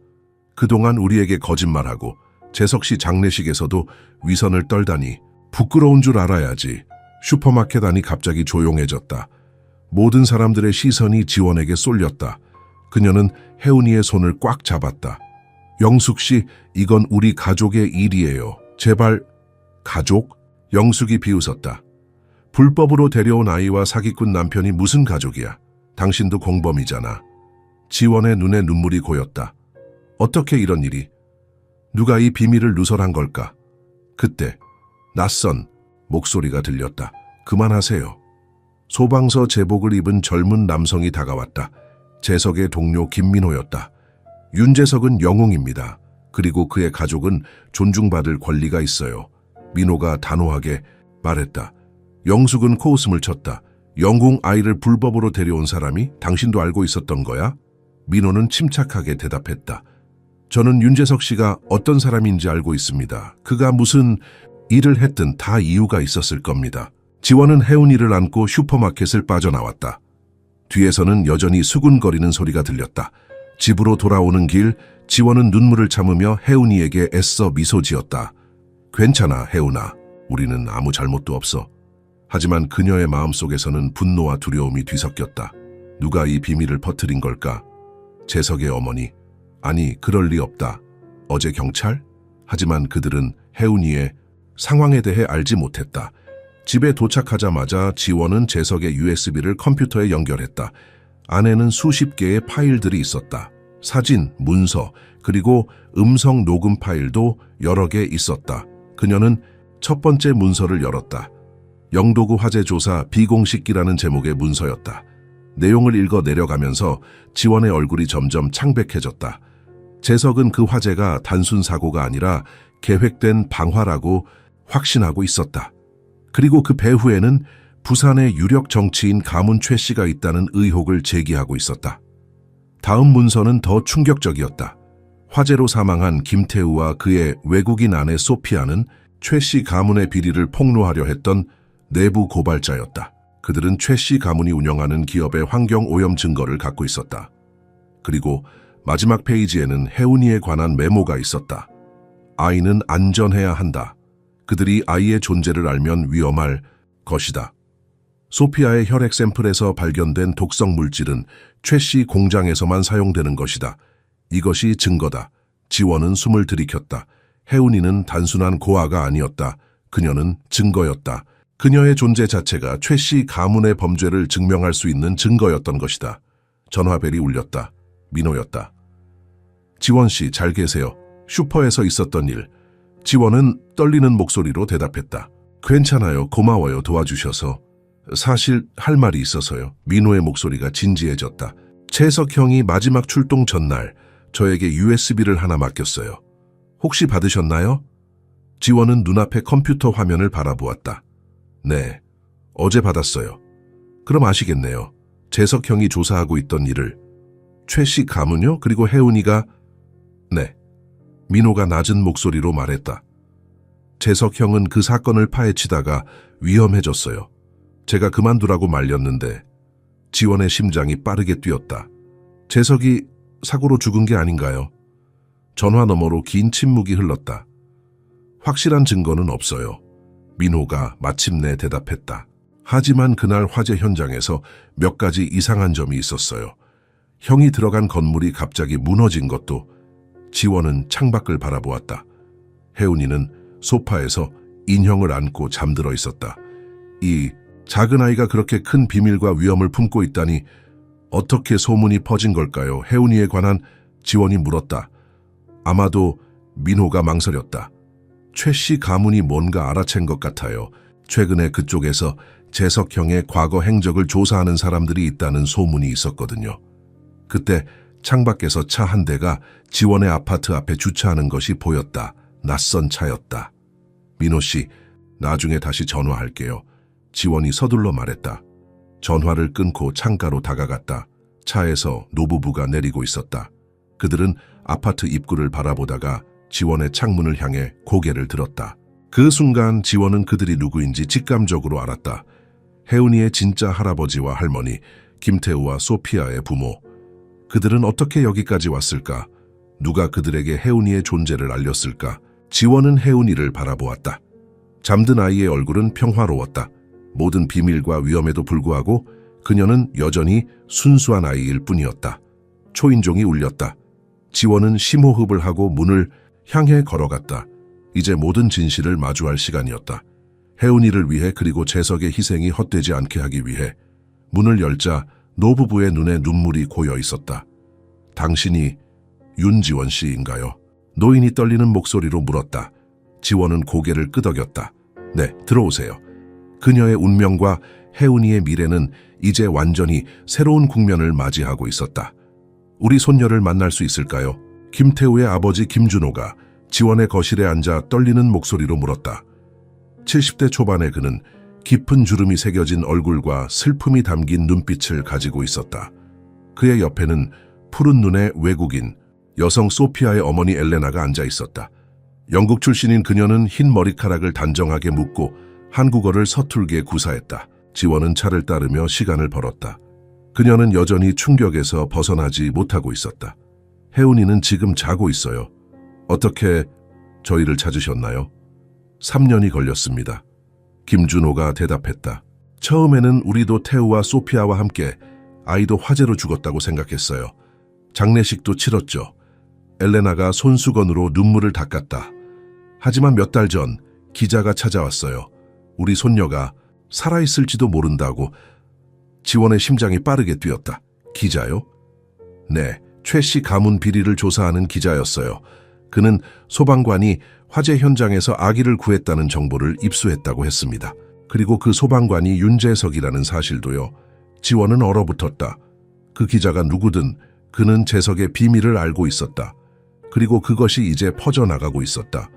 그동안 우리에게 거짓말하고 재석 씨 장례식에서도 위선을 떨다니 부끄러운 줄 알아야지. 슈퍼마켓 안이 갑자기 조용해졌다. 모든 사람들의 시선이 지원에게 쏠렸다. 그녀는 혜은이의 손을 꽉 잡았다. 영숙 씨, 이건 우리 가족의 일이에요. 제발. 가족? 영숙이 비웃었다. 불법으로 데려온 아이와 사기꾼 남편이 무슨 가족이야. 당신도 공범이잖아. 지원의 눈에 눈물이 고였다. 어떻게 이런 일이? 누가 이 비밀을 누설한 걸까? 그때 낯선 목소리가 들렸다. 그만하세요. 소방서 제복을 입은 젊은 남성이 다가왔다. 재석의 동료 김민호였다. 윤재석은 영웅입니다. 그리고 그의 가족은 존중받을 권리가 있어요. 민호가 단호하게 말했다. 영숙은 코웃음을 쳤다. 영궁 아이를 불법으로 데려온 사람이 당신도 알고 있었던 거야? 민호는 침착하게 대답했다. 저는 윤재석 씨가 어떤 사람인지 알고 있습니다. 그가 무슨 일을 했든 다 이유가 있었을 겁니다. 지원은 혜은이를 안고 슈퍼마켓을 빠져나왔다. 뒤에서는 여전히 수군거리는 소리가 들렸다. 집으로 돌아오는 길, 지원은 눈물을 참으며 혜은이에게 애써 미소 지었다. 괜찮아, 혜은아. 우리는 아무 잘못도 없어. 하지만 그녀의 마음속에서는 분노와 두려움이 뒤섞였다. 누가 이 비밀을 퍼뜨린 걸까? 재석의 어머니. 아니, 그럴 리 없다. 어제 경찰? 하지만 그들은 혜은이의 상황에 대해 알지 못했다. 집에 도착하자마자 지원은 재석의 USB를 컴퓨터에 연결했다. 안에는 수십 개의 파일들이 있었다. 사진, 문서, 그리고 음성 녹음 파일도 여러 개 있었다. 그녀는 첫 번째 문서를 열었다. 영도구 화재 조사 비공식기라는 제목의 문서였다. 내용을 읽어 내려가면서 지원의 얼굴이 점점 창백해졌다. 재석은 그 화재가 단순 사고가 아니라 계획된 방화라고 확신하고 있었다. 그리고 그 배후에는 부산의 유력 정치인 가문 최 씨가 있다는 의혹을 제기하고 있었다. 다음 문서는 더 충격적이었다. 화재로 사망한 김태우와 그의 외국인 아내 소피아는 최 씨 가문의 비리를 폭로하려 했던 내부 고발자였다. 그들은 최 씨 가문이 운영하는 기업의 환경 오염 증거를 갖고 있었다. 그리고 마지막 페이지에는 혜은이에 관한 메모가 있었다. 아이는 안전해야 한다. 그들이 아이의 존재를 알면 위험할 것이다. 소피아의 혈액 샘플에서 발견된 독성 물질은 최 씨 공장에서만 사용되는 것이다. 이것이 증거다. 지원은 숨을 들이켰다. 혜은이는 단순한 고아가 아니었다. 그녀는 증거였다. 그녀의 존재 자체가 최 씨 가문의 범죄를 증명할 수 있는 증거였던 것이다. 전화벨이 울렸다. 민호였다. 지원 씨, 잘 계세요. 슈퍼에서 있었던 일. 지원은 떨리는 목소리로 대답했다. 괜찮아요. 고마워요. 도와주셔서. 사실 할 말이 있어서요. 민호의 목소리가 진지해졌다. 재석 형이 마지막 출동 전날 저에게 USB를 하나 맡겼어요. 혹시 받으셨나요? 지원은 눈앞의 컴퓨터 화면을 바라보았다. 네, 어제 받았어요. 그럼 아시겠네요. 재석 형이 조사하고 있던 일을. 최 씨 가문요? 그리고 혜은이가... 네. 민호가 낮은 목소리로 말했다. 재석 형은 그 사건을 파헤치다가 위험해졌어요. 제가 그만두라고 말렸는데 지원의 심장이 빠르게 뛰었다. 재석이 사고로 죽은 게 아닌가요? 전화 너머로 긴 침묵이 흘렀다. 확실한 증거는 없어요. 민호가 마침내 대답했다. 하지만 그날 화재 현장에서 몇 가지 이상한 점이 있었어요. 형이 들어간 건물이 갑자기 무너진 것도. 지원은 창밖을 바라보았다. 혜은이는 소파에서 인형을 안고 잠들어 있었다. 이 작은 아이가 그렇게 큰 비밀과 위험을 품고 있다니 어떻게 소문이 퍼진 걸까요? 혜은이에 관한 지원이 물었다. 아마도 민호가 망설였다. 최 씨 가문이 뭔가 알아챈 것 같아요. 최근에 그쪽에서 재석 형의 과거 행적을 조사하는 사람들이 있다는 소문이 있었거든요. 그때 창밖에서 차 한 대가 지원의 아파트 앞에 주차하는 것이 보였다. 낯선 차였다. 민호 씨, 나중에 다시 전화할게요. 지원이 서둘러 말했다. 전화를 끊고 창가로 다가갔다. 차에서 노부부가 내리고 있었다. 그들은 아파트 입구를 바라보다가 지원의 창문을 향해 고개를 들었다. 그 순간 지원은 그들이 누구인지 직감적으로 알았다. 혜은이의 진짜 할아버지와 할머니, 김태우와 소피아의 부모. 그들은 어떻게 여기까지 왔을까? 누가 그들에게 혜은이의 존재를 알렸을까? 지원은 혜은이를 바라보았다. 잠든 아이의 얼굴은 평화로웠다. 모든 비밀과 위험에도 불구하고 그녀는 여전히 순수한 아이일 뿐이었다. 초인종이 울렸다. 지원은 심호흡을 하고 문을 향해 걸어갔다. 이제 모든 진실을 마주할 시간이었다. 혜운이를 위해 그리고 재석의 희생이 헛되지 않게 하기 위해. 문을 열자 노부부의 눈에 눈물이 고여 있었다. 당신이 윤지원 씨인가요? 노인이 떨리는 목소리로 물었다. 지원은 고개를 끄덕였다. 네, 들어오세요. 그녀의 운명과 혜운이의 미래는 이제 완전히 새로운 국면을 맞이하고 있었다. 우리 손녀를 만날 수 있을까요? 김태우의 아버지 김준호가 지원의 거실에 앉아 떨리는 목소리로 물었다. 70대 초반의 그는 깊은 주름이 새겨진 얼굴과 슬픔이 담긴 눈빛을 가지고 있었다. 그의 옆에는 푸른 눈의 외국인, 여성 소피아의 어머니 엘레나가 앉아 있었다. 영국 출신인 그녀는 흰 머리카락을 단정하게 묶고 한국어를 서툴게 구사했다. 지원은 차를 따르며 시간을 벌었다. 그녀는 여전히 충격에서 벗어나지 못하고 있었다. 혜운이는 지금 자고 있어요. 어떻게 저희를 찾으셨나요? 3년이 걸렸습니다. 김준호가 대답했다. 처음에는 우리도 태우와 소피아와 함께 아이도 화재로 죽었다고 생각했어요. 장례식도 치렀죠. 엘레나가 손수건으로 눈물을 닦았다. 하지만 몇 달 전 기자가 찾아왔어요. 우리 손녀가 살아있을지도 모른다고. 지원의 심장이 빠르게 뛰었다. 기자요? 네, 최 씨 가문 비리를 조사하는 기자였어요. 그는 소방관이 화재 현장에서 아기를 구했다는 정보를 입수했다고 했습니다. 그리고 그 소방관이 윤재석이라는 사실도요. 지원은 얼어붙었다. 그 기자가 누구든 그는 재석의 비밀을 알고 있었다. 그리고 그것이 이제 퍼져나가고 있었다.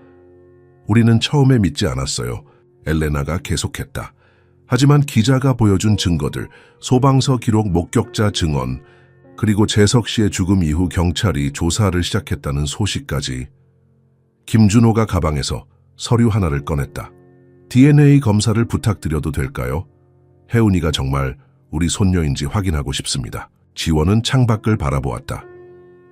우리는 처음에 믿지 않았어요. 엘레나가 계속했다. 하지만 기자가 보여준 증거들, 소방서 기록 목격자 증언, 그리고 재석 씨의 죽음 이후 경찰이 조사를 시작했다는 소식까지. 김준호가 가방에서 서류 하나를 꺼냈다. DNA 검사를 부탁드려도 될까요? 혜운이가 정말 우리 손녀인지 확인하고 싶습니다. 지원은 창밖을 바라보았다.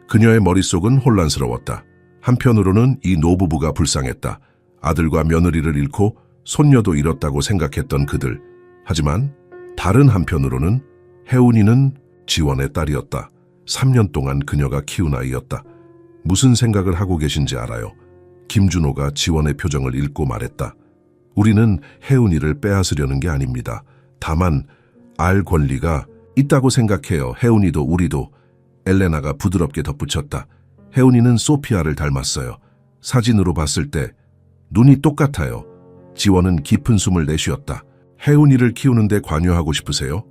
그녀의 머릿속은 혼란스러웠다. 한편으로는 이 노부부가 불쌍했다. 아들과 며느리를 잃고 손녀도 잃었다고 생각했던 그들. 하지만 다른 한편으로는 혜운이는 지원의 딸이었다. 3년 동안 그녀가 키운 아이였다. 무슨 생각을 하고 계신지 알아요. 김준호가 지원의 표정을 읽고 말했다. 우리는 혜운이를 빼앗으려는 게 아닙니다. 다만 알 권리가 있다고 생각해요. 혜운이도 우리도. 엘레나가 부드럽게 덧붙였다. 혜운이는 소피아를 닮았어요. 사진으로 봤을 때 눈이 똑같아요. 지원은 깊은 숨을 내쉬었다. 혜운이를 키우는데 관여하고 싶으세요?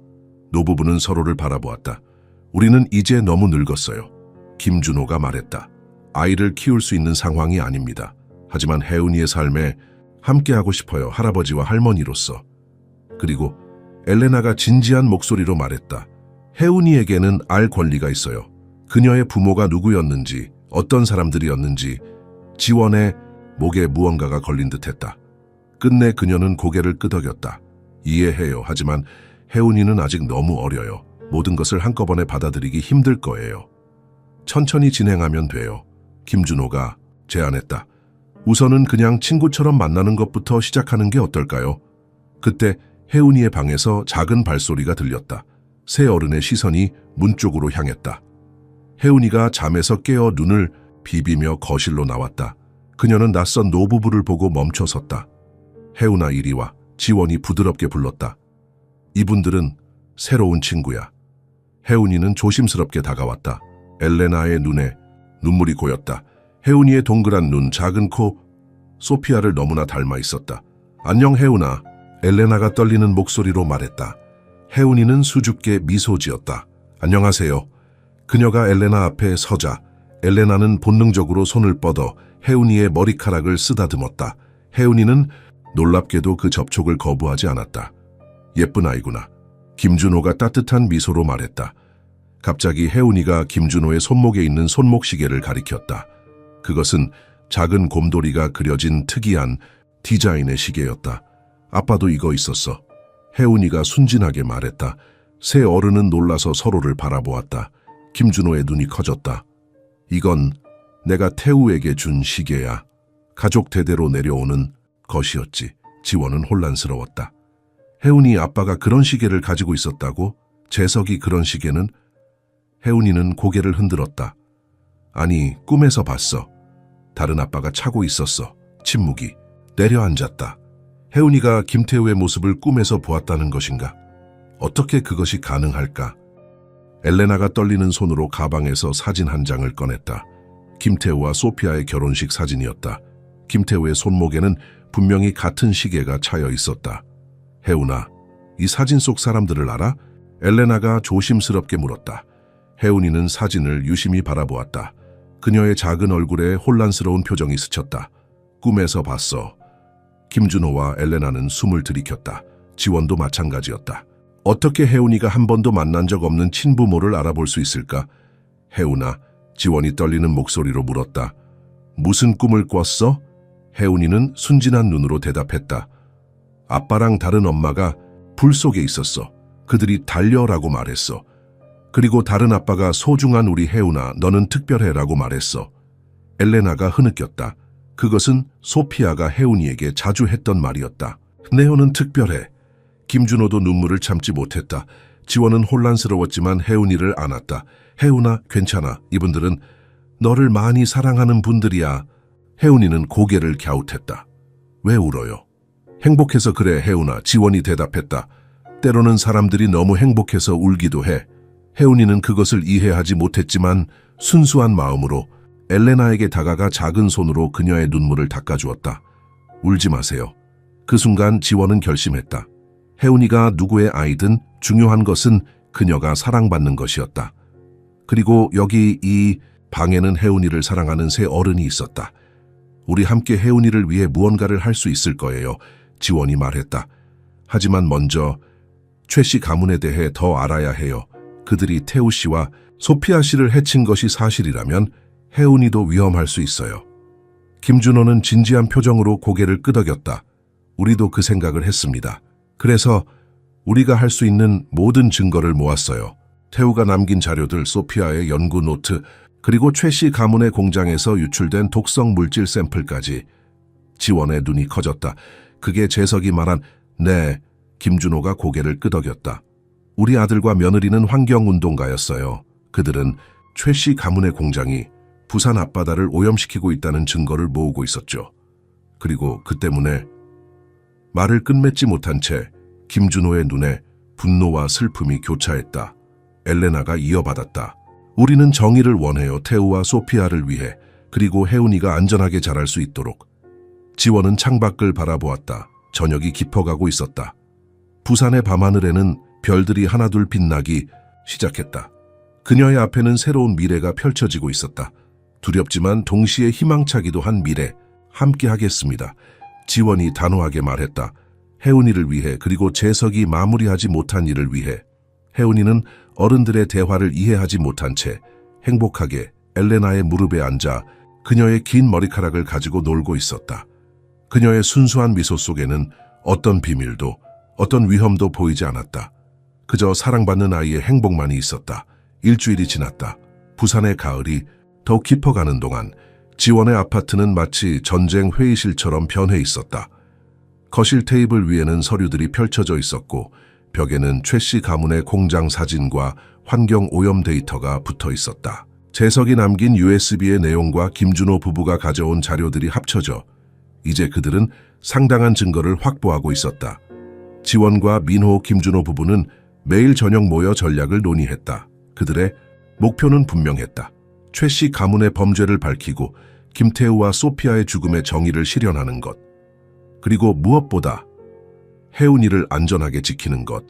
노부부는 서로를 바라보았다. 우리는 이제 너무 늙었어요. 김준호가 말했다. 아이를 키울 수 있는 상황이 아닙니다. 하지만 혜운이의 삶에 함께하고 싶어요. 할아버지와 할머니로서. 그리고 엘레나가 진지한 목소리로 말했다. 혜운이에게는 알 권리가 있어요. 그녀의 부모가 누구였는지, 어떤 사람들이었는지. 지원의 목에 무언가가 걸린 듯했다. 끝내 그녀는 고개를 끄덕였다. 이해해요. 하지만 혜운이는 아직 너무 어려요. 모든 것을 한꺼번에 받아들이기 힘들 거예요. 천천히 진행하면 돼요. 김준호가 제안했다. 우선은 그냥 친구처럼 만나는 것부터 시작하는 게 어떨까요? 그때 혜운이의 방에서 작은 발소리가 들렸다. 새 어른의 시선이 문 쪽으로 향했다. 혜운이가 잠에서 깨어 눈을 비비며 거실로 나왔다. 그녀는 낯선 노부부를 보고 멈춰섰다. 혜운아 이리 와. 지원이 부드럽게 불렀다. 이분들은 새로운 친구야. 혜운이는 조심스럽게 다가왔다. 엘레나의 눈에 눈물이 고였다. 혜운이의 동그란 눈, 작은 코, 소피아를 너무나 닮아 있었다. 안녕 혜운아. 엘레나가 떨리는 목소리로 말했다. 혜운이는 수줍게 미소 지었다. 안녕하세요. 그녀가 엘레나 앞에 서자 엘레나는 본능적으로 손을 뻗어 혜운이의 머리카락을 쓰다듬었다. 혜운이는 놀랍게도 그 접촉을 거부하지 않았다. 예쁜 아이구나. 김준호가 따뜻한 미소로 말했다. 갑자기 혜운이가 김준호의 손목에 있는 손목시계를 가리켰다. 그것은 작은 곰돌이가 그려진 특이한 디자인의 시계였다. 아빠도 이거 있었어. 혜운이가 순진하게 말했다. 새 어른은 놀라서 서로를 바라보았다. 김준호의 눈이 커졌다. 이건 내가 태우에게 준 시계야. 가족 대대로 내려오는 것이었지. 지원은 혼란스러웠다. 혜운이 아빠가 그런 시계를 가지고 있었다고? 재석이 그런 시기에는 혜운이는 고개를 흔들었다. 아니, 꿈에서 봤어. 다른 아빠가 차고 있었어. 침묵이 내려앉았다. 혜운이가 김태우의 모습을 꿈에서 보았다는 것인가? 어떻게 그것이 가능할까? 엘레나가 떨리는 손으로 가방에서 사진 한 장을 꺼냈다. 김태우와 소피아의 결혼식 사진이었다. 김태우의 손목에는 분명히 같은 시계가 차여 있었다. 혜운아, 이 사진 속 사람들을 알아? 엘레나가 조심스럽게 물었다. 혜운이는 사진을 유심히 바라보았다. 그녀의 작은 얼굴에 혼란스러운 표정이 스쳤다. 꿈에서 봤어. 김준호와 엘레나는 숨을 들이켰다. 지원도 마찬가지였다. 어떻게 혜운이가 한 번도 만난 적 없는 친부모를 알아볼 수 있을까? 혜운아, 지원이 떨리는 목소리로 물었다. 무슨 꿈을 꿨어? 혜운이는 순진한 눈으로 대답했다. 아빠랑 다른 엄마가 불 속에 있었어. 그들이 달려라고 말했어. 그리고 다른 아빠가 소중한 우리 혜운아, 너는 특별해라고 말했어. 엘레나가 흐느꼈다. 그것은 소피아가 혜운이에게 자주 했던 말이었다. 네오는 특별해. 김준호도 눈물을 참지 못했다. 지원은 혼란스러웠지만 혜운이를 안았다. 혜운아, 괜찮아. 이분들은 너를 많이 사랑하는 분들이야. 혜운이는 고개를 갸웃했다. 왜 울어요? 행복해서 그래, 혜운아. 지원이 대답했다. 때로는 사람들이 너무 행복해서 울기도 해. 혜운이는 그것을 이해하지 못했지만 순수한 마음으로 엘레나에게 다가가 작은 손으로 그녀의 눈물을 닦아주었다. 울지 마세요. 그 순간 지원은 결심했다. 혜운이가 누구의 아이든 중요한 것은 그녀가 사랑받는 것이었다. 그리고 여기 이 방에는 혜운이를 사랑하는 세 어른이 있었다. 우리 함께 혜운이를 위해 무언가를 할 수 있을 거예요. 지원이 말했다. 하지만 먼저 최 씨 가문에 대해 더 알아야 해요. 그들이 태우 씨와 소피아 씨를 해친 것이 사실이라면 혜운이도 위험할 수 있어요. 김준호는 진지한 표정으로 고개를 끄덕였다. 우리도 그 생각을 했습니다. 그래서 우리가 할 수 있는 모든 증거를 모았어요. 태우가 남긴 자료들, 소피아의 연구 노트, 그리고 최 씨 가문의 공장에서 유출된 독성 물질 샘플까지. 지원의 눈이 커졌다. 그게 재석이 말한 네. 김준호가 고개를 끄덕였다. 우리 아들과 며느리는 환경운동가였어요. 그들은 최 씨 가문의 공장이 부산 앞바다를 오염시키고 있다는 증거를 모으고 있었죠. 그리고 그 때문에 말을 끝맺지 못한 채 김준호의 눈에 분노와 슬픔이 교차했다. 엘레나가 이어받았다. 우리는 정의를 원해요. 태우와 소피아를 위해. 그리고 혜운이가 안전하게 자랄 수 있도록. 지원은 창밖을 바라보았다. 저녁이 깊어가고 있었다. 부산의 밤하늘에는 별들이 하나둘 빛나기 시작했다. 그녀의 앞에는 새로운 미래가 펼쳐지고 있었다. 두렵지만 동시에 희망차기도 한 미래. 함께 하겠습니다. 지원이 단호하게 말했다. 혜운이를 위해, 그리고 재석이 마무리하지 못한 일을 위해. 혜운이는 어른들의 대화를 이해하지 못한 채 행복하게 엘레나의 무릎에 앉아 그녀의 긴 머리카락을 가지고 놀고 있었다. 그녀의 순수한 미소 속에는 어떤 비밀도, 어떤 위험도 보이지 않았다. 그저 사랑받는 아이의 행복만이 있었다. 일주일이 지났다. 부산의 가을이 더욱 깊어가는 동안 지원의 아파트는 마치 전쟁 회의실처럼 변해 있었다. 거실 테이블 위에는 서류들이 펼쳐져 있었고 벽에는 최 씨 가문의 공장 사진과 환경 오염 데이터가 붙어 있었다. 재석이 남긴 USB의 내용과 김준호 부부가 가져온 자료들이 합쳐져 이제 그들은 상당한 증거를 확보하고 있었다. 지원과 민호, 김준호 부부는 매일 저녁 모여 전략을 논의했다. 그들의 목표는 분명했다. 최 씨 가문의 범죄를 밝히고 김태우와 소피아의 죽음의 정의를 실현하는 것. 그리고 무엇보다 혜운이를 안전하게 지키는 것.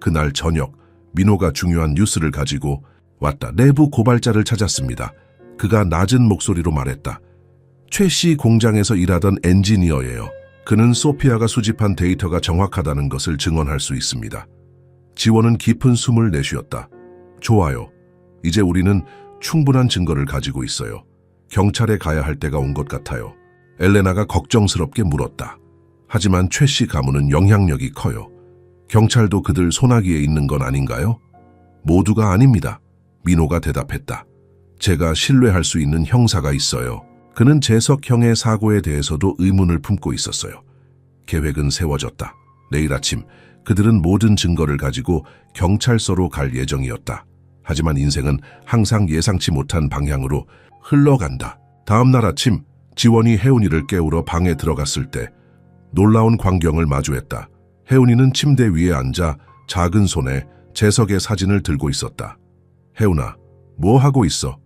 그날 저녁 민호가 중요한 뉴스를 가지고 왔다. 내부 고발자를 찾았습니다. 그가 낮은 목소리로 말했다. 최 씨 공장에서 일하던 엔지니어예요. 그는 소피아가 수집한 데이터가 정확하다는 것을 증언할 수 있습니다. 지원은 깊은 숨을 내쉬었다. 좋아요. 이제 우리는 충분한 증거를 가지고 있어요. 경찰에 가야 할 때가 온 것 같아요. 엘레나가 걱정스럽게 물었다. 하지만 최 씨 가문은 영향력이 커요. 경찰도 그들 손아귀에 있는 건 아닌가요? 모두가 아닙니다. 민호가 대답했다. 제가 신뢰할 수 있는 형사가 있어요. 그는 재석 형의 사고에 대해서도 의문을 품고 있었어요. 계획은 세워졌다. 내일 아침 그들은 모든 증거를 가지고 경찰서로 갈 예정이었다. 하지만 인생은 항상 예상치 못한 방향으로 흘러간다. 다음 날 아침 지원이 혜운이를 깨우러 방에 들어갔을 때 놀라운 광경을 마주했다. 혜운이는 침대 위에 앉아 작은 손에 재석의 사진을 들고 있었다. 혜운아, 뭐 하고 있어?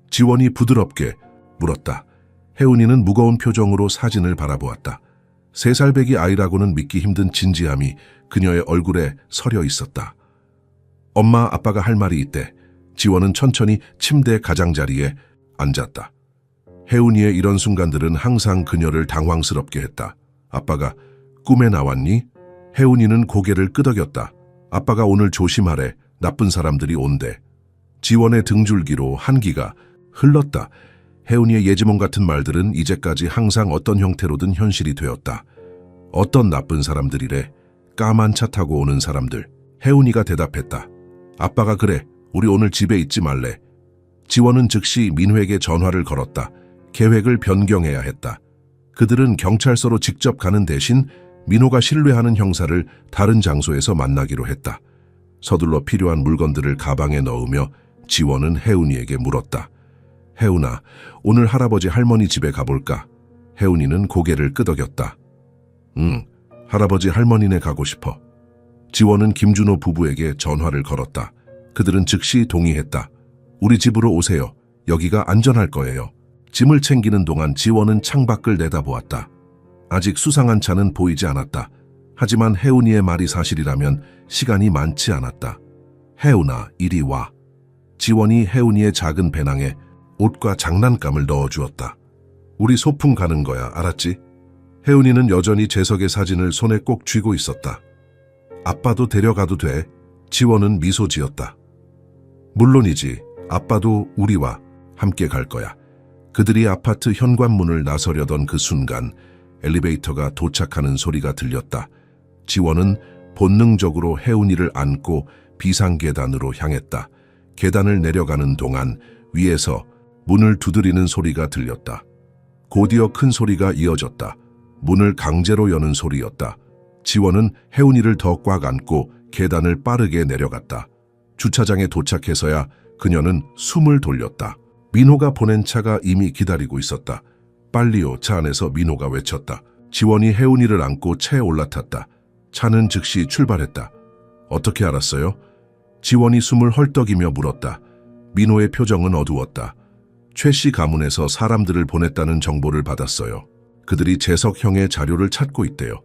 지원이 부드럽게 물었다. 혜운이는 무거운 표정으로 사진을 바라보았다. 3살 배기 아이라고는 믿기 힘든 진지함이 그녀의 얼굴에 서려 있었다. 엄마, 아빠가 할 말이 있대. 지원은 천천히 침대 가장자리에 앉았다. 혜운이의 이런 순간들은 항상 그녀를 당황스럽게 했다. 아빠가 꿈에 나왔니? 혜운이는 고개를 끄덕였다. 아빠가 오늘 조심하래. 나쁜 사람들이 온대. 지원의 등줄기로 한기가 흘렀다. 혜운이의 예지몽 같은 말들은 이제까지 항상 어떤 형태로든 현실이 되었다. 어떤 나쁜 사람들이래? 까만 차 타고 오는 사람들. 혜운이가 대답했다. 아빠가 그래. 우리 오늘 집에 있지 말래. 지원은 즉시 민호에게 전화를 걸었다. 계획을 변경해야 했다. 그들은 경찰서로 직접 가는 대신 민호가 신뢰하는 형사를 다른 장소에서 만나기로 했다. 서둘러 필요한 물건들을 가방에 넣으며 지원은 혜운이에게 물었다. 혜운아, 오늘 할아버지 할머니 집에 가볼까? 혜운이는 고개를 끄덕였다. 응, 할아버지 할머니네 가고 싶어. 지원은 김준호 부부에게 전화를 걸었다. 그들은 즉시 동의했다. 우리 집으로 오세요. 여기가 안전할 거예요. 짐을 챙기는 동안 지원은 창밖을 내다보았다. 아직 수상한 차는 보이지 않았다. 하지만 혜운이의 말이 사실이라면 시간이 많지 않았다. 혜운아, 이리 와. 지원이 혜운이의 작은 배낭에 옷과 장난감을 넣어주었다. 우리 소풍 가는 거야, 알았지? 혜운이는 여전히 재석의 사진을 손에 꼭 쥐고 있었다. 아빠도 데려가도 돼? 지원은 미소 지었다. 물론이지. 아빠도 우리와 함께 갈 거야. 그들이 아파트 현관문을 나서려던 그 순간 엘리베이터가 도착하는 소리가 들렸다. 지원은 본능적으로 혜운이를 안고 비상계단으로 향했다. 계단을 내려가는 동안 위에서 문을 두드리는 소리가 들렸다. 곧이어 큰 소리가 이어졌다. 문을 강제로 여는 소리였다. 지원은 혜운이를 더 꽉 안고 계단을 빠르게 내려갔다. 주차장에 도착해서야 그녀는 숨을 돌렸다. 민호가 보낸 차가 이미 기다리고 있었다. 빨리요, 차 안에서 민호가 외쳤다. 지원이 혜운이를 안고 차에 올라탔다. 차는 즉시 출발했다. 어떻게 알았어요? 지원이 숨을 헐떡이며 물었다. 민호의 표정은 어두웠다. 최 씨 가문에서 사람들을 보냈다는 정보를 받았어요. 그들이 재석 형의 자료를 찾고 있대요.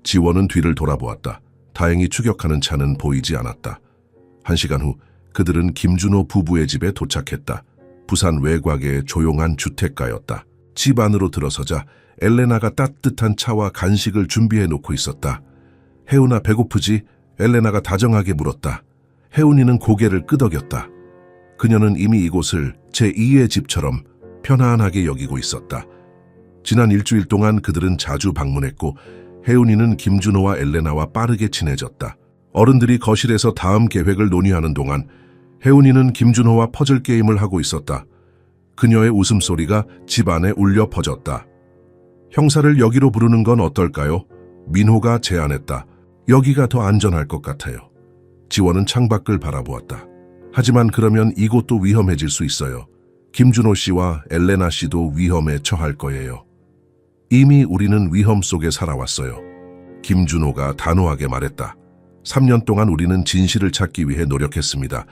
지원은 뒤를 돌아보았다. 다행히 추격하는 차는 보이지 않았다. 1시간 후 그들은 김준호 부부의 집에 도착했다. 부산 외곽의 조용한 주택가였다. 집 안으로 들어서자 엘레나가 따뜻한 차와 간식을 준비해 놓고 있었다. 혜운아, 배고프지? 엘레나가 다정하게 물었다. 혜운이는 고개를 끄덕였다. 그녀는 이미 이곳을 제2의 집처럼 편안하게 여기고 있었다. 지난 일주일 동안 그들은 자주 방문했고 혜운이는 김준호와 엘레나와 빠르게 친해졌다. 어른들이 거실에서 다음 계획을 논의하는 동안 혜운이는 김준호와 퍼즐 게임을 하고 있었다. 그녀의 웃음소리가 집안에 울려 퍼졌다. 형사를 여기로 부르는 건 어떨까요? 민호가 제안했다. 여기가 더 안전할 것 같아요. 지원은 창밖을 바라보았다. 하지만 그러면 이곳도 위험해질 수 있어요. 김준호 씨와 엘레나 씨도 위험에 처할 거예요. 이미 우리는 위험 속에 살아왔어요. 김준호가 단호하게 말했다. 3년 동안 우리는 진실을 찾기 위해 노력했습니다.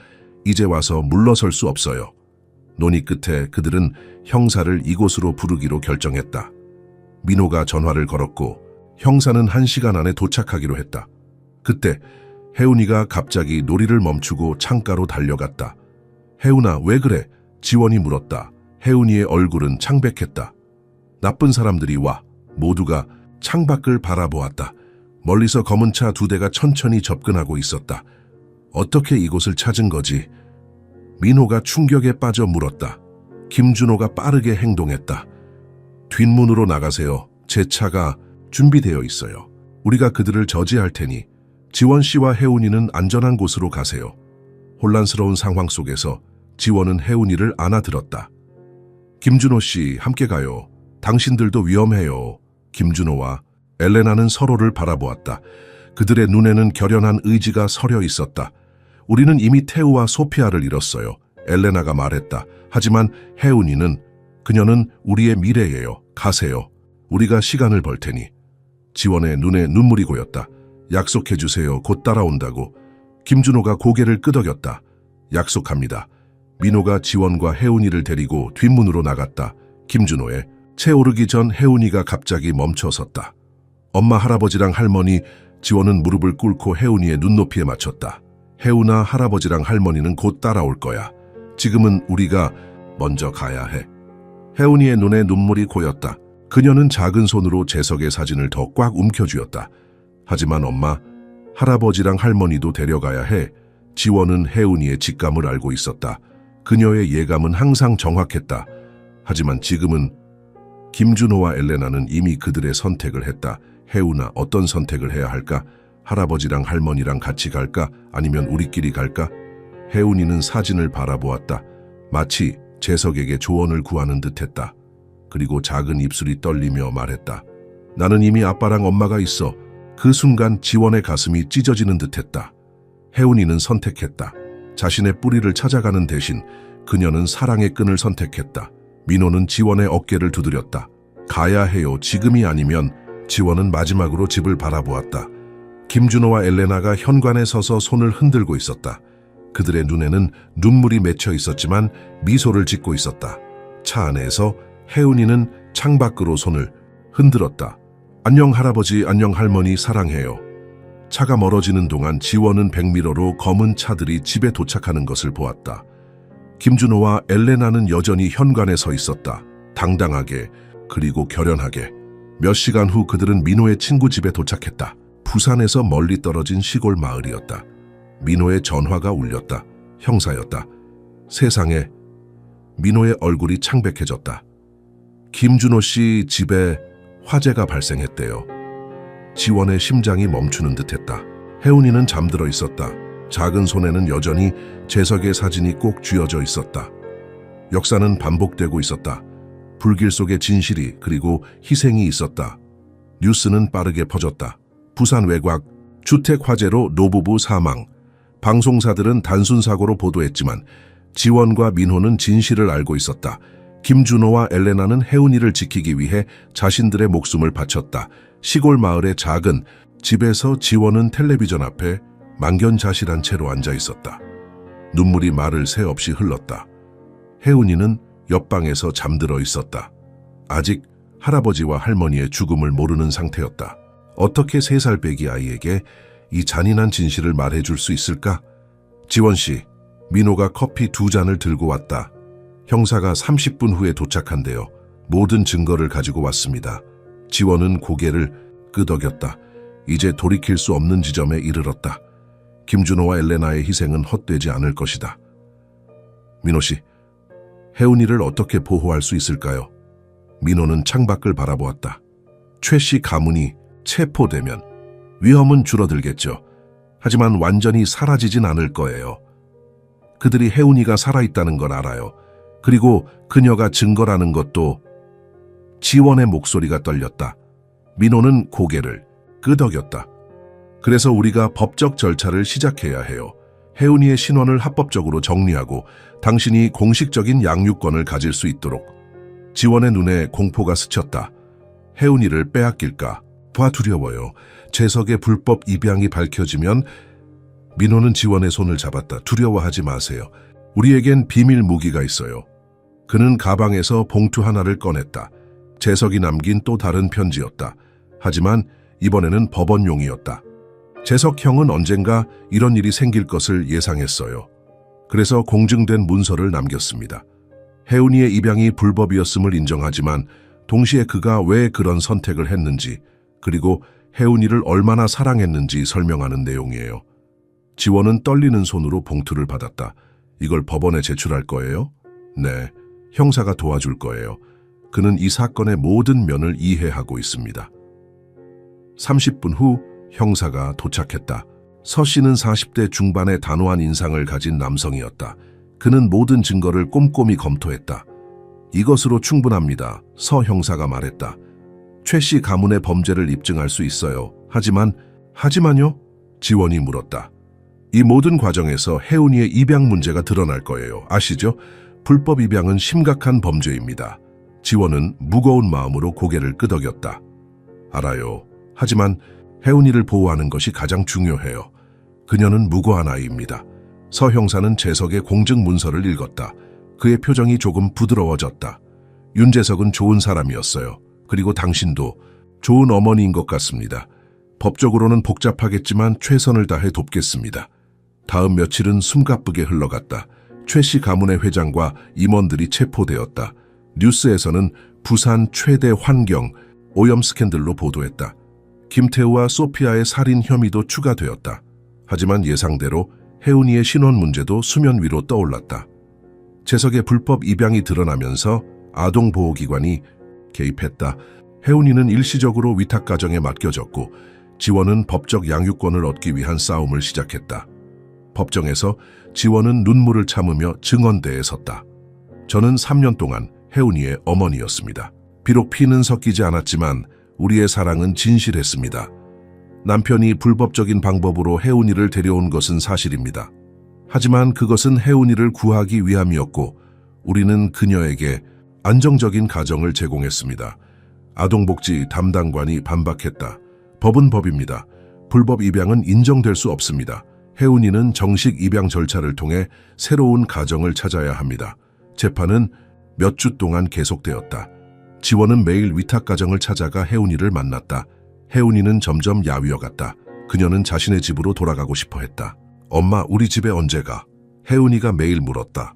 이제 와서 물러설 수 없어요. 논의 끝에 그들은 형사를 이곳으로 부르기로 결정했다. 민호가 전화를 걸었고 형사는 1시간 안에 도착하기로 했다. 그때 혜운이가 갑자기 놀이를 멈추고 창가로 달려갔다. 혜운아, 왜 그래? 지원이 물었다. 혜운이의 얼굴은 창백했다. 나쁜 사람들이 와. 모두가 창밖을 바라보았다. 멀리서 검은 차 2대가 천천히 접근하고 있었다. 어떻게 이곳을 찾은 거지? 민호가 충격에 빠져 물었다. 김준호가 빠르게 행동했다. 뒷문으로 나가세요. 제 차가 준비되어 있어요. 우리가 그들을 저지할 테니 지원 씨와 혜운이는 안전한 곳으로 가세요. 혼란스러운 상황 속에서 지원은 혜운이를 안아들었다. 김준호 씨, 함께 가요. 당신들도 위험해요. 김준호와 엘레나는 서로를 바라보았다. 그들의 눈에는 결연한 의지가 서려 있었다. 우리는 이미 테우와 소피아를 잃었어요. 엘레나가 말했다. 하지만 혜운이는 그녀는 우리의 미래예요. 가세요. 우리가 시간을 벌 테니. 지원의 눈에 눈물이 고였다. 약속해주세요. 곧 따라온다고. 김준호가 고개를 끄덕였다. 약속합니다. 민호가 지원과 혜운이를 데리고 뒷문으로 나갔다. 김준호의 채 오르기 전 혜운이가 갑자기 멈춰섰다. 엄마, 할아버지랑 할머니, 지원은 무릎을 꿇고 혜운이의 눈높이에 맞췄다. 혜운아, 할아버지랑 할머니는 곧 따라올 거야. 지금은 우리가 먼저 가야 해. 혜운이의 눈에 눈물이 고였다. 그녀는 작은 손으로 재석의 사진을 더 꽉 움켜쥐었다. 하지만 엄마, 할아버지랑 할머니도 데려가야 해. 지원은 혜운이의 직감을 알고 있었다. 그녀의 예감은 항상 정확했다. 하지만 지금은 김준호와 엘레나는 이미 그들의 선택을 했다. 혜운아, 어떤 선택을 해야 할까? 할아버지랑 할머니랑 같이 갈까? 아니면 우리끼리 갈까? 혜운이는 사진을 바라보았다. 마치 재석에게 조언을 구하는 듯했다. 그리고 작은 입술이 떨리며 말했다. 나는 이미 아빠랑 엄마가 있어. 그 순간 지원의 가슴이 찢어지는 듯했다. 혜운이는 선택했다. 자신의 뿌리를 찾아가는 대신 그녀는 사랑의 끈을 선택했다. 민호는 지원의 어깨를 두드렸다. 가야 해요. 지금이 아니면. 지원은 마지막으로 집을 바라보았다. 김준호와 엘레나가 현관에 서서 손을 흔들고 있었다. 그들의 눈에는 눈물이 맺혀 있었지만 미소를 짓고 있었다. 차 안에서 혜운이는 창밖으로 손을 흔들었다. 안녕 할아버지, 안녕 할머니, 사랑해요. 차가 멀어지는 동안 지원은 백미러로 검은 차들이 집에 도착하는 것을 보았다. 김준호와 엘레나는 여전히 현관에 서 있었다. 당당하게, 그리고 결연하게. 몇 시간 후 그들은 민호의 친구 집에 도착했다. 부산에서 멀리 떨어진 시골 마을이었다. 민호의 전화가 울렸다. 형사였다. 세상에. 민호의 얼굴이 창백해졌다. 김준호 씨 집에 화재가 발생했대요. 지원의 심장이 멈추는 듯했다. 혜운이는 잠들어 있었다. 작은 손에는 여전히 재석의 사진이 꼭 쥐어져 있었다. 역사는 반복되고 있었다. 불길 속에 진실이, 그리고 희생이 있었다. 뉴스는 빠르게 퍼졌다. 부산 외곽, 주택 화재로 노부부 사망. 방송사들은 단순 사고로 보도했지만 지원과 민호는 진실을 알고 있었다. 김준호와 엘레나는 혜운이를 지키기 위해 자신들의 목숨을 바쳤다. 시골 마을의 작은 집에서 지원은 텔레비전 앞에 망견자실한 채로 앉아 있었다. 눈물이 말을 새 없이 흘렀다. 혜운이는 옆방에서 잠들어 있었다. 아직 할아버지와 할머니의 죽음을 모르는 상태였다. 어떻게 3살 배기 아이에게 이 잔인한 진실을 말해줄 수 있을까? 지원 씨, 민호가 커피 2잔을 들고 왔다. 형사가 30분 후에 도착한대요. 모든 증거를 가지고 왔습니다. 지원은 고개를 끄덕였다. 이제 돌이킬 수 없는 지점에 이르렀다. 김준호와 엘레나의 희생은 헛되지 않을 것이다. 민호 씨, 혜운이를 어떻게 보호할 수 있을까요? 민호는 창밖을 바라보았다. 최 씨 가문이 체포되면 위험은 줄어들겠죠. 하지만 완전히 사라지진 않을 거예요. 그들이 혜운이가 살아있다는 걸 알아요. 그리고 그녀가 증거라는 것도. 지원의 목소리가 떨렸다. 민호는 고개를 끄덕였다. 그래서 우리가 법적 절차를 시작해야 해요. 혜운이의 신원을 합법적으로 정리하고 당신이 공식적인 양육권을 가질 수 있도록. 지원의 눈에 공포가 스쳤다. 혜운이를 빼앗길까 봐 두려워요. 재석의 불법 입양이 밝혀지면. 민호는 지원의 손을 잡았다. 두려워하지 마세요. 우리에겐 비밀 무기가 있어요. 그는 가방에서 봉투 하나를 꺼냈다. 재석이 남긴 또 다른 편지였다. 하지만 이번에는 법원용이었다. 재석 형은 언젠가 이런 일이 생길 것을 예상했어요. 그래서 공증된 문서를 남겼습니다. 혜운이의 입양이 불법이었음을 인정하지만 동시에 그가 왜 그런 선택을 했는지, 그리고 혜운이를 얼마나 사랑했는지 설명하는 내용이에요. 지원은 떨리는 손으로 봉투를 받았다. 이걸 법원에 제출할 거예요? 네, 형사가 도와줄 거예요. 그는 이 사건의 모든 면을 이해하고 있습니다. 30분 후 형사가 도착했다. 서 씨는 40대 중반의 단호한 인상을 가진 남성이었다. 그는 모든 증거를 꼼꼼히 검토했다. 이것으로 충분합니다. 서 형사가 말했다. 최 씨 가문의 범죄를 입증할 수 있어요. 하지만 하지만요? 지원이 물었다. 이 모든 과정에서 혜은이의 입양 문제가 드러날 거예요. 아시죠? 불법 입양은 심각한 범죄입니다. 지원은 무거운 마음으로 고개를 끄덕였다. 알아요. 하지만 혜은이를 보호하는 것이 가장 중요해요. 그녀는 무고한 아이입니다. 서 형사는 재석의 공증 문서를 읽었다. 그의 표정이 조금 부드러워졌다. 윤재석은 좋은 사람이었어요. 그리고 당신도 좋은 어머니인 것 같습니다. 법적으로는 복잡하겠지만 최선을 다해 돕겠습니다. 다음 며칠은 숨가쁘게 흘러갔다. 최 씨 가문의 회장과 임원들이 체포되었다. 뉴스에서는 부산 최대 환경 오염 스캔들로 보도했다. 김태우와 소피아의 살인 혐의도 추가되었다. 하지만 예상대로 혜은이의 신원 문제도 수면 위로 떠올랐다. 재석의 불법 입양이 드러나면서 아동보호기관이 개입했다. 혜은이는 일시적으로 위탁가정에 맡겨졌고 지원은 법적 양육권을 얻기 위한 싸움을 시작했다. 법정에서 지원은 눈물을 참으며 증언대에 섰다. 저는 3년 동안 혜은이의 어머니였습니다. 비록 피는 섞이지 않았지만 우리의 사랑은 진실했습니다. 남편이 불법적인 방법으로 혜은이를 데려온 것은 사실입니다. 하지만 그것은 혜은이를 구하기 위함이었고 우리는 그녀에게 안정적인 가정을 제공했습니다. 아동복지 담당관이 반박했다. 법은 법입니다. 불법 입양은 인정될 수 없습니다. 혜은이는 정식 입양 절차를 통해 새로운 가정을 찾아야 합니다. 재판은 몇 주 동안 계속되었다. 지원은 매일 위탁가정을 찾아가 혜은이를 만났다. 혜은이는 점점 야위어갔다. 그녀는 자신의 집으로 돌아가고 싶어 했다. 엄마, 우리 집에 언제 가? 혜은이가 매일 물었다.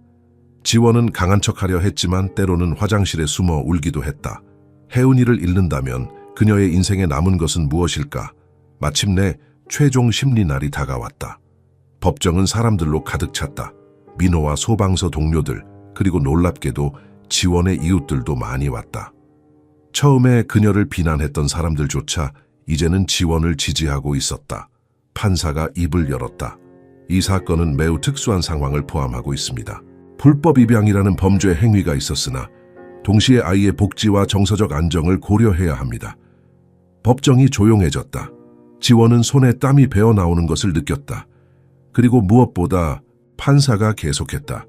지원은 강한 척하려 했지만 때로는 화장실에 숨어 울기도 했다. 혜은이를 잃는다면 그녀의 인생에 남은 것은 무엇일까? 마침내 최종 심리날이 다가왔다. 법정은 사람들로 가득 찼다. 민호와 소방서 동료들, 그리고 놀랍게도 지원의 이웃들도 많이 왔다. 처음에 그녀를 비난했던 사람들조차 이제는 지원을 지지하고 있었다. 판사가 입을 열었다. 이 사건은 매우 특수한 상황을 포함하고 있습니다. 불법 입양이라는 범죄 행위가 있었으나 동시에 아이의 복지와 정서적 안정을 고려해야 합니다. 법정이 조용해졌다. 지원은 손에 땀이 배어 나오는 것을 느꼈다. 그리고 무엇보다 판사가 계속했다.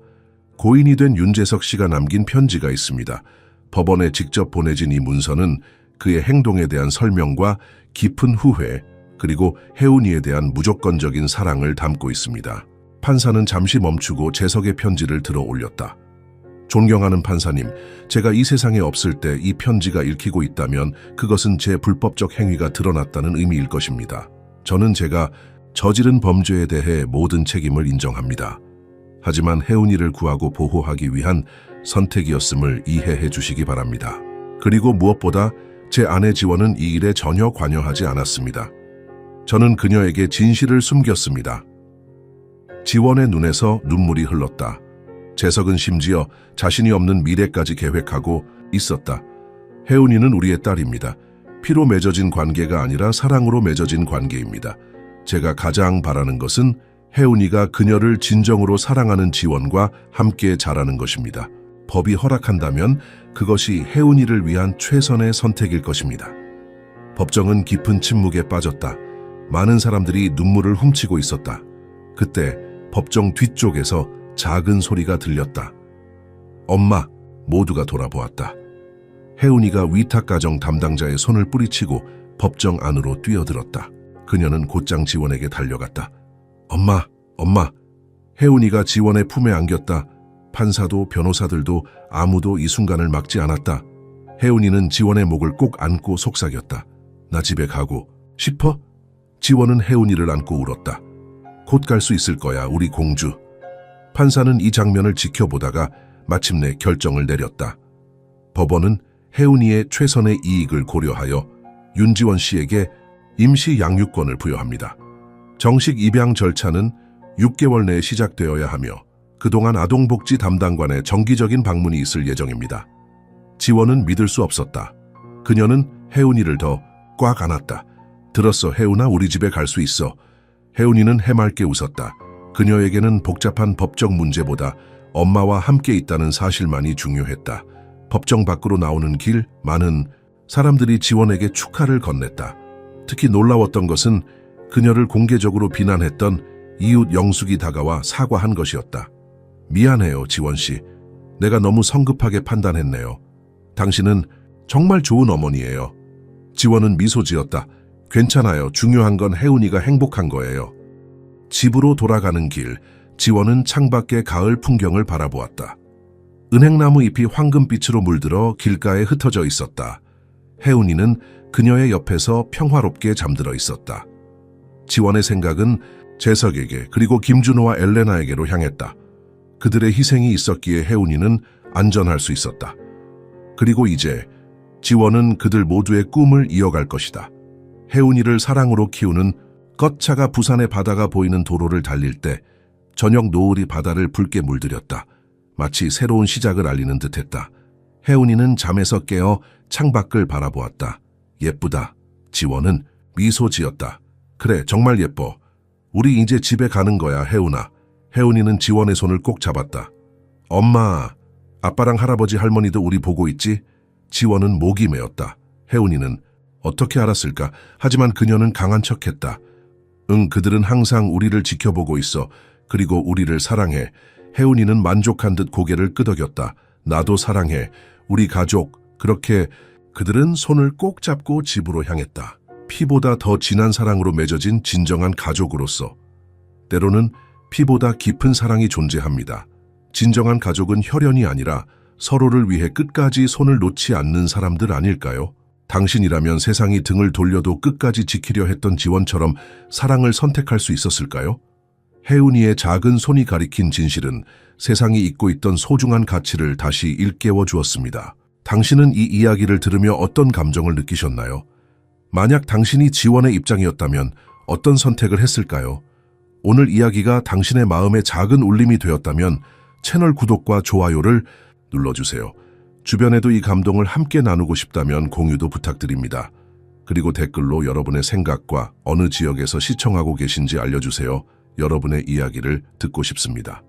고인이 된 윤재석 씨가 남긴 편지가 있습니다. 법원에 직접 보내진 이 문서는 그의 행동에 대한 설명과 깊은 후회, 그리고 혜은이에 대한 무조건적인 사랑을 담고 있습니다. 판사는 잠시 멈추고 재석의 편지를 들어 올렸다. 존경하는 판사님, 제가 이 세상에 없을 때 이 편지가 읽히고 있다면 그것은 제 불법적 행위가 드러났다는 의미일 것입니다. 저는 제가 저지른 범죄에 대해 모든 책임을 인정합니다. 하지만 혜은이를 구하고 보호하기 위한 선택이었음을 이해해 주시기 바랍니다. 그리고 무엇보다 제 아내 지원은 이 일에 전혀 관여하지 않았습니다. 저는 그녀에게 진실을 숨겼습니다. 지원의 눈에서 눈물이 흘렀다. 재석은 심지어 자신이 없는 미래까지 계획하고 있었다. 혜은이는 우리의 딸입니다. 피로 맺어진 관계가 아니라 사랑으로 맺어진 관계입니다. 제가 가장 바라는 것은 혜은이가 그녀를 진정으로 사랑하는 지원과 함께 자라는 것입니다. 법이 허락한다면 그것이 혜은이를 위한 최선의 선택일 것입니다. 법정은 깊은 침묵에 빠졌다. 많은 사람들이 눈물을 훔치고 있었다. 그때 법정 뒤쪽에서 작은 소리가 들렸다. 엄마, 모두가 돌아보았다. 혜은이가 위탁가정 담당자의 손을 뿌리치고 법정 안으로 뛰어들었다. 그녀는 곧장 지원에게 달려갔다. 엄마, 엄마. 혜은이가 지원의 품에 안겼다. 판사도 변호사들도 아무도 이 순간을 막지 않았다. 혜은이는 지원의 목을 꼭 안고 속삭였다. 나 집에 가고 싶어? 지원은 혜은이를 안고 울었다. 곧 갈 수 있을 거야, 우리 공주. 판사는 이 장면을 지켜보다가 마침내 결정을 내렸다. 법원은 혜은이의 최선의 이익을 고려하여 윤지원 씨에게 임시 양육권을 부여합니다. 정식 입양 절차는 6개월 내에 시작되어야 하며 그동안 아동복지 담당관의 정기적인 방문이 있을 예정입니다. 지원은 믿을 수 없었다. 그녀는 혜은이를 더 꽉 안았다. 들었어, 혜은아, 우리 집에 갈 수 있어. 혜은이는 해맑게 웃었다. 그녀에게는 복잡한 법적 문제보다 엄마와 함께 있다는 사실만이 중요했다. 법정 밖으로 나오는 길, 많은 사람들이 지원에게 축하를 건넸다. 특히 놀라웠던 것은 그녀를 공개적으로 비난했던 이웃 영숙이 다가와 사과한 것이었다. 미안해요, 지원 씨. 내가 너무 성급하게 판단했네요. 당신은 정말 좋은 어머니예요. 지원은 미소 지었다. 괜찮아요. 중요한 건 혜운이가 행복한 거예요. 집으로 돌아가는 길, 지원은 창밖의 가을 풍경을 바라보았다. 은행나무 잎이 황금빛으로 물들어 길가에 흩어져 있었다. 혜운이는 그녀의 옆에서 평화롭게 잠들어 있었다. 지원의 생각은 재석에게 그리고 김준호와 엘레나에게로 향했다. 그들의 희생이 있었기에 혜운이는 안전할 수 있었다. 그리고 이제 지원은 그들 모두의 꿈을 이어갈 것이다. 혜운이를 사랑으로 키우는 껏차가 부산의 바다가 보이는 도로를 달릴 때 저녁 노을이 바다를 붉게 물들였다. 마치 새로운 시작을 알리는 듯했다. 혜운이는 잠에서 깨어 창밖을 바라보았다. 예쁘다. 지원은 미소 지었다. 그래, 정말 예뻐. 우리 이제 집에 가는 거야, 혜운아. 혜운이는 지원의 손을 꼭 잡았다. 엄마, 아빠랑 할아버지 할머니도 우리 보고 있지? 지원은 목이 메었다. 혜운이는 어떻게 알았을까? 하지만 그녀는 강한 척했다. 응, 그들은 항상 우리를 지켜보고 있어. 그리고 우리를 사랑해. 혜운이는 만족한 듯 고개를 끄덕였다. 나도 사랑해. 우리 가족. 그렇게 그들은 손을 꼭 잡고 집으로 향했다. 피보다 더 진한 사랑으로 맺어진 진정한 가족으로서. 때로는 피보다 깊은 사랑이 존재합니다. 진정한 가족은 혈연이 아니라 서로를 위해 끝까지 손을 놓지 않는 사람들 아닐까요? 당신이라면 세상이 등을 돌려도 끝까지 지키려 했던 지원처럼 사랑을 선택할 수 있었을까요? 혜운이의 작은 손이 가리킨 진실은 세상이 잊고 있던 소중한 가치를 다시 일깨워 주었습니다. 당신은 이 이야기를 들으며 어떤 감정을 느끼셨나요? 만약 당신이 지원의 입장이었다면 어떤 선택을 했을까요? 오늘 이야기가 당신의 마음에 작은 울림이 되었다면 채널 구독과 좋아요를 눌러주세요. 주변에도 이 감동을 함께 나누고 싶다면 공유도 부탁드립니다. 그리고 댓글로 여러분의 생각과 어느 지역에서 시청하고 계신지 알려주세요. 여러분의 이야기를 듣고 싶습니다.